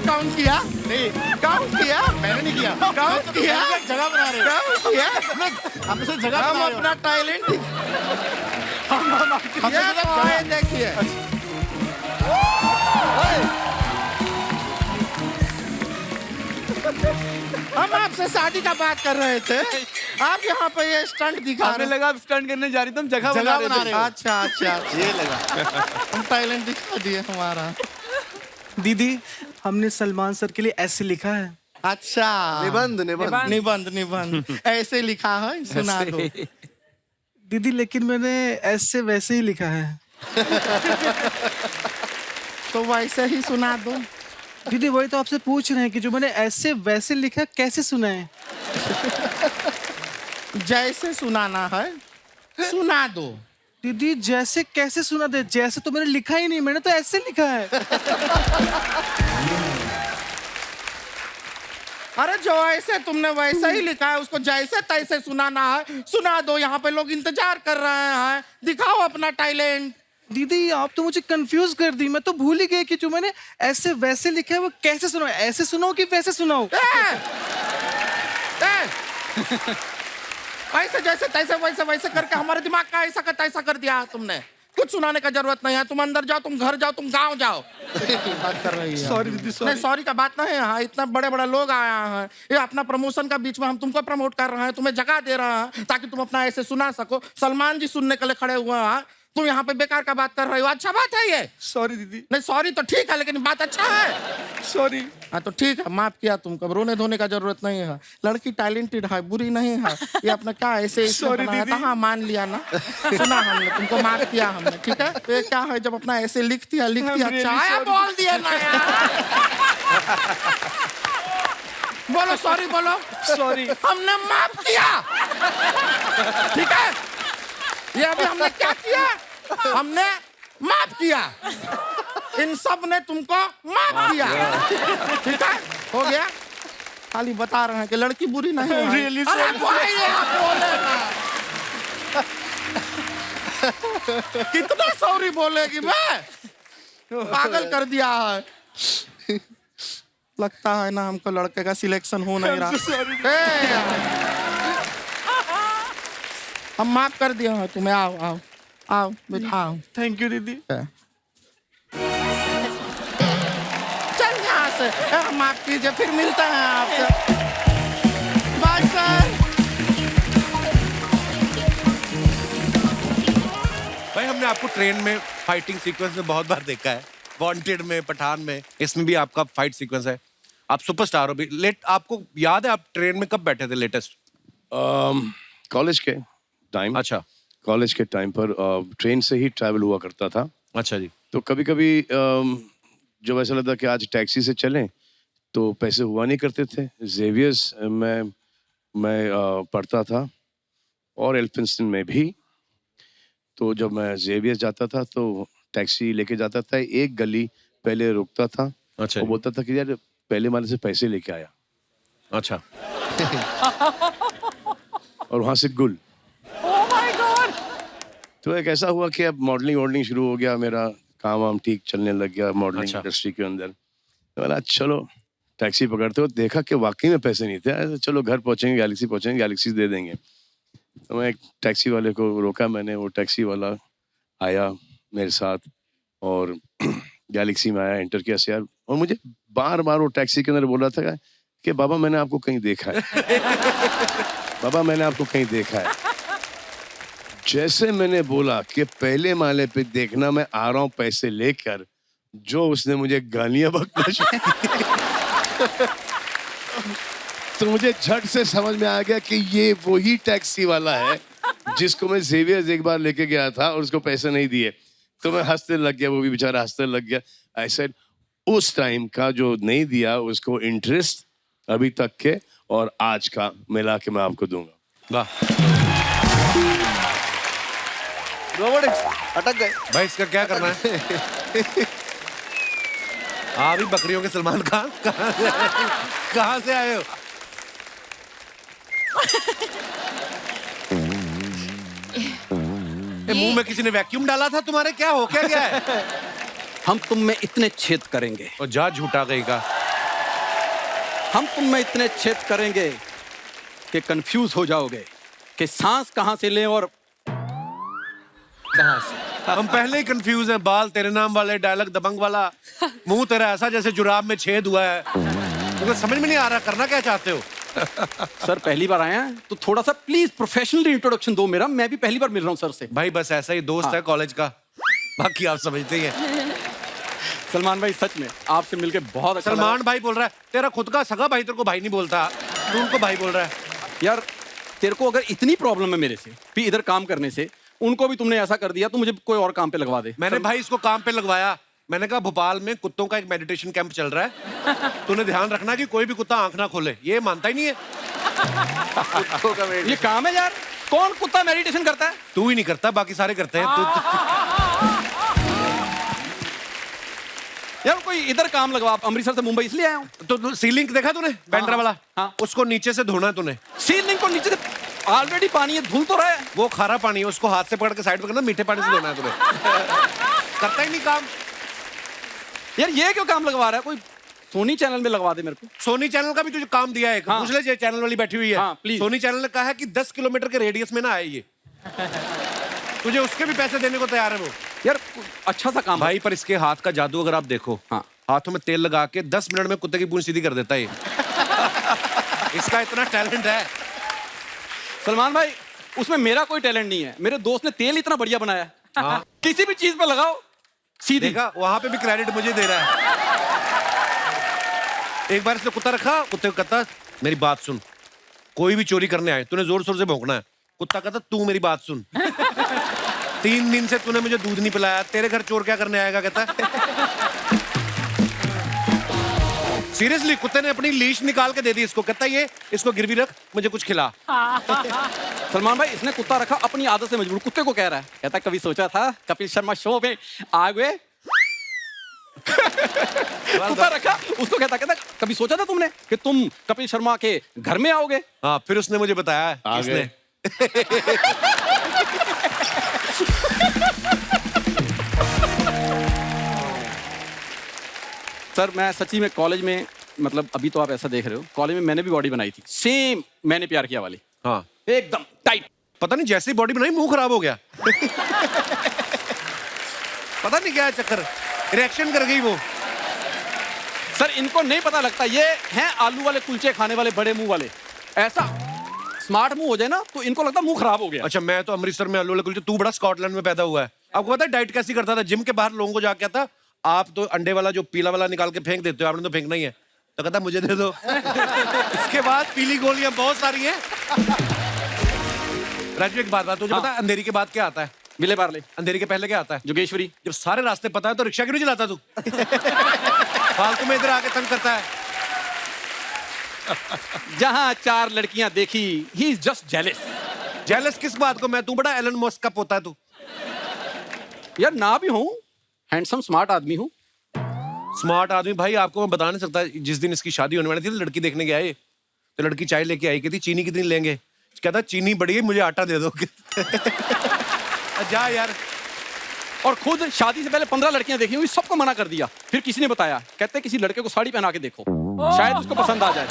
काउंट किया? नहीं। काउंट किया? मैंने नहीं किया। काउंट किया? जगह बना रहे। काउंट किया? हम तो जगह हम अपना टैलेंट हम देखिए। हम आपसे शादी का बात कर रहे थे, आप यहाँ पे ये स्टंट दिखा रहे। लगा आप स्टंट करने जा रही, तुम जगह बना रहे थे। अच्छा ये लगा। हम टैलेंट दिखा दिए हमारा। दीदी हमने सलमान सर के लिए ऐसे लिखा है। अच्छा, निबंध ऐसे लिखा है, सुना दो। दीदी लेकिन मैंने ऐसे वैसे ही लिखा है। तो वैसे ही सुना दो। दीदी वही तो आपसे पूछ रहे हैं कि जो मैंने ऐसे वैसे लिखा कैसे सुनाए? जैसे सुनाना है सुना दो, दीदी जैसे कैसे सुना दे, जैसे तो मैंने लिखा ही नहीं, मैंने तो ऐसे लिखा है। अरे जो ऐसे तुमने वैसा ही लिखा है, उसको जैसे तैसे सुनाना है सुना दो, यहाँ पे लोग इंतजार कर रहे हैं, दिखाओ अपना टैलेंट। दीदी आप तो मुझे कंफ्यूज कर दी, मैं तो भूल ही गई कि जो मैंने ऐसे वैसे लिखा है वो कैसे सुनाओ, ऐसे सुनाओ कि वैसे सुनाओ? ऐसे जैसे तैसे वैसे वैसे करके हमारे दिमाग का ऐसा का तैसा कर दिया तुमने। कुछ सुनाने का जरूरत नहीं है, तुम अंदर जाओ, तुम घर जाओ, तुम गांव जाओ। बात कर रही है। सॉरी दीदी, सॉरी। नहीं सॉरी का बात नहीं है, इतना बड़े बड़े लोग आया हैं, ये अपना प्रमोशन का बीच में हम तुमको प्रमोट कर रहे हैं, तुम्हें जगह दे रहे हैं ताकि तुम अपना ऐसे सुना सको। सलमान जी सुनने के लिए खड़े हुए हैं, तुम यहाँ पे बेकार का बात कर रहे हो। अच्छा बात है ये? सॉरी दीदी। नहीं सॉरी तो ठीक है, लेकिन बात अच्छा है। सॉरी। हाँ तो ठीक है, माफ किया तुमको, रोने धोने का जरूरत नहीं है। लड़की टैलेंटेड है, बुरी नहीं है। ये अपना क्या ऐसे Sorry, बनाया था, हाँ मान लिया ना, सुना हमने, तुमको माफ किया हमने, ठीक है। तो ये क्या है, जब अपना ऐसे लिखती है अच्छा आया बोल दिया ना यार। बोलो सॉरी, बोलो सॉरी। हमने माफ किया, ठीक है। ये अभी हमने क्या किया, हमने माफ किया, इन सब ने तुमको माफ किया, ठीक है, हो गया। खाली बता रहे हैं कि लड़की बुरी नहीं है। Really अरे sorry. बोलिए, आप बोलेगा। कितना सॉरी बोलेगी मैं, पागल कर दिया है। लगता है ना हमको लड़के का सिलेक्शन हो नहीं रहा। हम माफ कर दिया हैं तुम्हें, आओ आओ आओ आओ। थैंक यू दीदी। चल यहाँ से, माफ कीजिए, फिर मिलते हैं आपसे। Bye sir. भाई हमने आपको ट्रेन में फाइटिंग सीक्वेंस में बहुत बार देखा है, वांटेड में, पठान में, इसमें भी आपका फाइट सीक्वेंस है। आप सुपरस्टार हो भी। आपको याद है आप ट्रेन में कब बैठे थे लेटेस्ट? कॉलेज के टाइम। अच्छा। कॉलेज के टाइम पर ट्रेन से ही ट्रैवल हुआ करता था। अच्छा जी। तो कभी कभी जब ऐसा लगता कि आज टैक्सी से चलें तो पैसे हुआ नहीं करते थे। जेवियर्स में मैं पढ़ता था और एल्फिंस्टन में भी। तो जब मैं जेवियर्स जाता था तो टैक्सी लेके जाता था, एक गली पहले रुकता था। अच्छा। वो बोलता था कि यार पहले वाले से पैसे लेके आया। अच्छा। और वहाँ से गुल। Oh my God! तो एक ऐसा हुआ कि अब मॉडलिंग शुरू हो गया, मेरा काम वाम ठीक चलने लग गया मॉडलिंग इंडस्ट्री के अंदर। तो बोला चलो टैक्सी पकड़ते हो, देखा कि वाकई में पैसे नहीं थे। ऐसे चलो घर पहुंचेंगे, गैलेक्सी पहुंचेंगे, गैलेक्सी दे देंगे। तो मैं एक टैक्सी वाले को रोका मैंने, वो टैक्सी वाला आया मेरे साथ और गैलेक्सी में आया, एंटर किया यार। और मुझे बार बार वो टैक्सी के अंदर बोल रहा था कि बाबा मैंने आपको कहीं देखा है, बाबा मैंने आपको कहीं देखा है। जैसे मैंने बोला कि पहले माले पे देखना, मैं आ रहा हूँ पैसे लेकर, जो उसने मुझे गालियां बकना शुरू की। तो मुझे झट से समझ में आ गया कि ये वही टैक्सी वाला है जिसको मैं जेवियर्स एक बार लेके गया था और उसको पैसे नहीं दिए। तो मैं हंसने लग गया, वो भी बेचारा हंसने लग गया। आई सेड उस टाइम का जो नहीं दिया उसको इंटरेस्ट अभी तक के और आज का मिला के मैं आपको दूंगा। वाह। रोबोटिक्स अटक गए भाई, इसका क्या करना है? हाँ भी बकरियों के सलमान खान कहाँ से आए हो? मुंह में किसी ने वैक्यूम डाला था तुम्हारे? क्या हो क्या गया है? हम तुम में इतने छेद करेंगे। और जा झूठा गई का। हम तुम में इतने छेद करेंगे कि कंफ्यूज हो जाओगे कि सांस कहां से लें और कहां से। हम पहले ही कंफ्यूज हैं। बाल तेरे नाम वाले, डायलॉग दबंग वाला, मुंह तेरा ऐसा जैसे जुराब में छेद हुआ है। तो समझ में नहीं आ रहा करना क्या चाहते हो। सर पहली बार आए हैं तो थोड़ा सा प्लीज प्रोफेशनली इंट्रोडक्शन दो मेरा। मैं भी पहली बार मिल रहा हूँ सर से। भाई बस ऐसा ही दोस्त है कॉलेज का, बाकी आप समझते ही हैं। सलमान भाई सच में आपसे मिलके बहुत अच्छा सलमान लगा। भाई बोल रहा है, तेरा खुद का सगा भाई तेरे को भाई नहीं बोलता, तू उनको भाई बोल रहा है। यार तेरे को अगर इतनी प्रॉब्लम है मेरे से भी इधर काम करने से, उनको भी तुमने ऐसा कर दिया तो मुझे कोई और काम पे लगवा दे। मैंने भाई इसको काम पे लगवाया। मैंने कहा भोपाल में कुत्तों का एक मेडिटेशन कैंप चल रहा है, तूने ध्यान रखना कि कोई भी कुत्ता आंख ना खोले। ये मानता ही नहीं है। ये काम है यार। कौन कुत्ता मेडिटेशन करता है? तू ही नहीं करता, बाकी सारे करते हैं। तू यार कोई इधर काम लगवा, अमृतसर से मुंबई इसलिए आया हूँ। तो सीलिंग देखा तूने बैंड्रा वाला? हाँ। उसको नीचे से धोना है तूने। सीलिंग को नीचे से ऑलरेडी पानी है, धुल तो रहा है। वो खारा पानी है, उसको हाथ से पकड़ के साइड पे करना, मीठे पानी से धोना है तूने। करता ही नहीं काम। यार ये क्यों काम लगवा रहा है? कोई सोनी चैनल में लगवा दे मेरे को। सोनी चैनल का भी तुझे काम दिया है। हाँ। पूछ ले, चैनल वाली बैठी हुई है। हाँ, प्लीज। सोनी चैनल ने कहा है कि 10 किलोमीटर के रेडियस में ना आए ये। तुझे उसके भी पैसे देने को तैयार है वो। यार अच्छा सा काम भाई, पर इसके हाथ का जादू अगर आप देखो, हाँ, हाथों में तेल लगा के 10 मिनट में कुत्ते की पूंछ सीधी कर देता है ये। इसका इतना टैलेंट है। सलमान भाई, उसमें मेरा कोई टैलेंट नहीं है। मेरे दोस्त ने तेल इतना बढ़िया बनाया है। हाँ। किसी भी चीज पे लगाओ सीधी। देखा, वहां पे भी क्रेडिट मुझे दे रहा है। एक बार इसने कुत्ता रखा, कुत्ते को कहता मेरी बात सुन, कोई भी चोरी करने आए तूने जोर शोर से भौंकना है। कुत्ता कहता तू मेरी बात सुन, 3 दिन से तूने मुझे दूध नहीं पिलाया, तेरे घर चोर क्या करने आएगा? कहता सीरियसली, कुत्ते ने अपनी लीश निकाल के दे दी इसको। कहता ये इसको गिरवी रख, मुझे कुछ खिला। सलमान भाई, इसने कुत्ता रखा अपनी आदत से मजबूर। कुत्ते को कह रहा है, कहता कभी सोचा था कपिल शर्मा शो में आ गए। कुत्ता रखा, उसको कहता कभी सोचा था तुमने कि तुम कपिल शर्मा के घर में आओगे? हाँ, फिर उसने मुझे बताया किसने। सर मैं सच्ची में कॉलेज में, मतलब अभी तो आप ऐसा देख रहे हो, कॉलेज में मैंने भी बॉडी बनाई थी, सेम मैंने प्यार किया वाली। हाँ, एकदम टाइट। पता नहीं जैसी बॉडी बनाई मुंह खराब हो गया। पता नहीं क्या चक्कर, रिएक्शन कर गई वो। सर इनको नहीं पता लगता, ये हैं आलू वाले कुलचे खाने वाले बड़े मुंह वाले। ऐसा स्मार्ट मुंह हो जाए ना तो इनको लगता मुंह खराब हो गया। अच्छा, मैं तो अमृतसर में आलू वाले कुलचे, तू बड़ा स्कॉटलैंड में पैदा हुआ है। आपको पता है डाइट कैसी करता था? जिम के बाहर लोगों को जाके आता, आप तो अंडे वाला जो पीला वाला निकाल के फेंक देते हो, आपने तो फेंकना ही है, तो कहता मुझे दे दो। इसके बाद पीली गोलियां बहुत सारी हैं। राजू एक बात तुझे पता है अंधेरी के बाद क्या आता है? विले पार्ले। अंधेरी के पहले क्या आता है? जोगेश्वरी। जब सारे रास्ते पता है तो रिक्शा क्यों नहीं चलाता तू? फालतू में इधर आके तंग करता है। जहां 4 लड़कियां देखी, he is just jealous. Jealous किस बात को? मैं, तू बड़ा एलन मस्क का पोता है तू। यार ना भी हूं, हैंडसम स्मार्ट आदमी हूं। स्मार्ट आदमी भाई, आपको मैं बता नहीं सकता। जिस दिन इसकी शादी होने वाली थी, लड़की देखने के आए, तो लड़की चाय लेके आई, कहती चीनी कितनी लेंगे? कहता चीनी बढ़ी है, मुझे आटा दे दो। जा यार। और खुद शादी से पहले 15 लड़कियां देखी हुई, सबको मना कर दिया। फिर किसी ने बताया, कहते किसी लड़के को साड़ी पहना के देखो, शायद उसको पसंद आ जाए।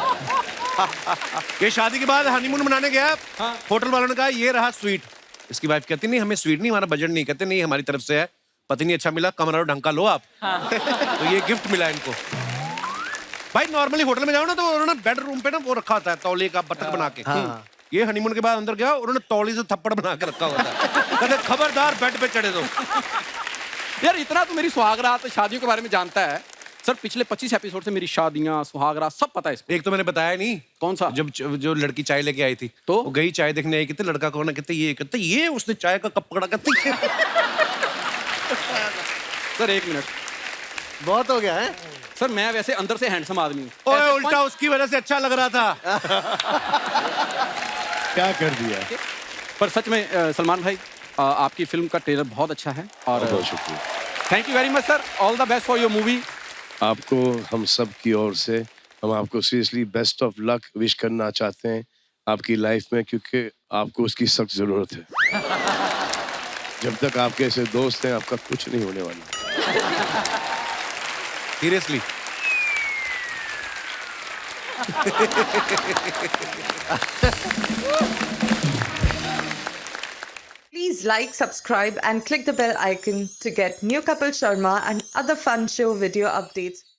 ये शादी के बाद हनीमून मनाने गया, होटल वालों ने कहा ये रहा स्वीट। इसकी वाइफ कहती नहीं हमें स्वीट नहीं, हमारा बजट नहीं। कहते नहीं हमारी तरफ से है, पति नहीं अच्छा मिला, कमरा ढंग का लो आप। तो ये गिफ्ट मिला इनको। भाई नॉर्मली होटल में जाओ ना तो उन्होंने बेडरूम पे ना वो रखा होता है तौलिए का बतख बना के। ये हनीमून के बाद अंदर गया, उन्होंने तौली से थप्पड़ बना के रखा होता है। कहते खबरदार बेड पे चढ़े दो। यार इतना तो मेरी सुहागरात शादियों के बारे में जानता है। सर पिछले 25 एपिसोड से मेरी शादियां सुहागरात सब पता है इसको। एक तो मैंने बताया नहीं। कौन सा? जब जो लड़की चाय लेके आई थी, तो वो गई चाय देखने आई, कहते लड़का कौन है? कहते ये उसने चाय का कप पकड़ा। कहते सर 1 मिनट, बहुत हो गया है सर। मैं वैसे अंदर से हैंडसम आदमी हूँ। ओए उल्टा उसकी वजह से अच्छा लग रहा था। क्या कर दिया? पर सच में सलमान भाई, आपकी फिल्म का ट्रेलर बहुत अच्छा है और बहुत शुक्रिया। Thank you very much sir. All the best for your movie. आपको हम सब की ओर से हम आपको seriously best of luck wish करना चाहते हैं आपकी लाइफ में, क्योंकि आपको उसकी सख्त जरूरत है। जब तक आपके ऐसे दोस्त हैं आपका कुछ नहीं होने वाला। Seriously. Please like, subscribe and click the bell icon to get new Kapil Sharma and other fun show video updates.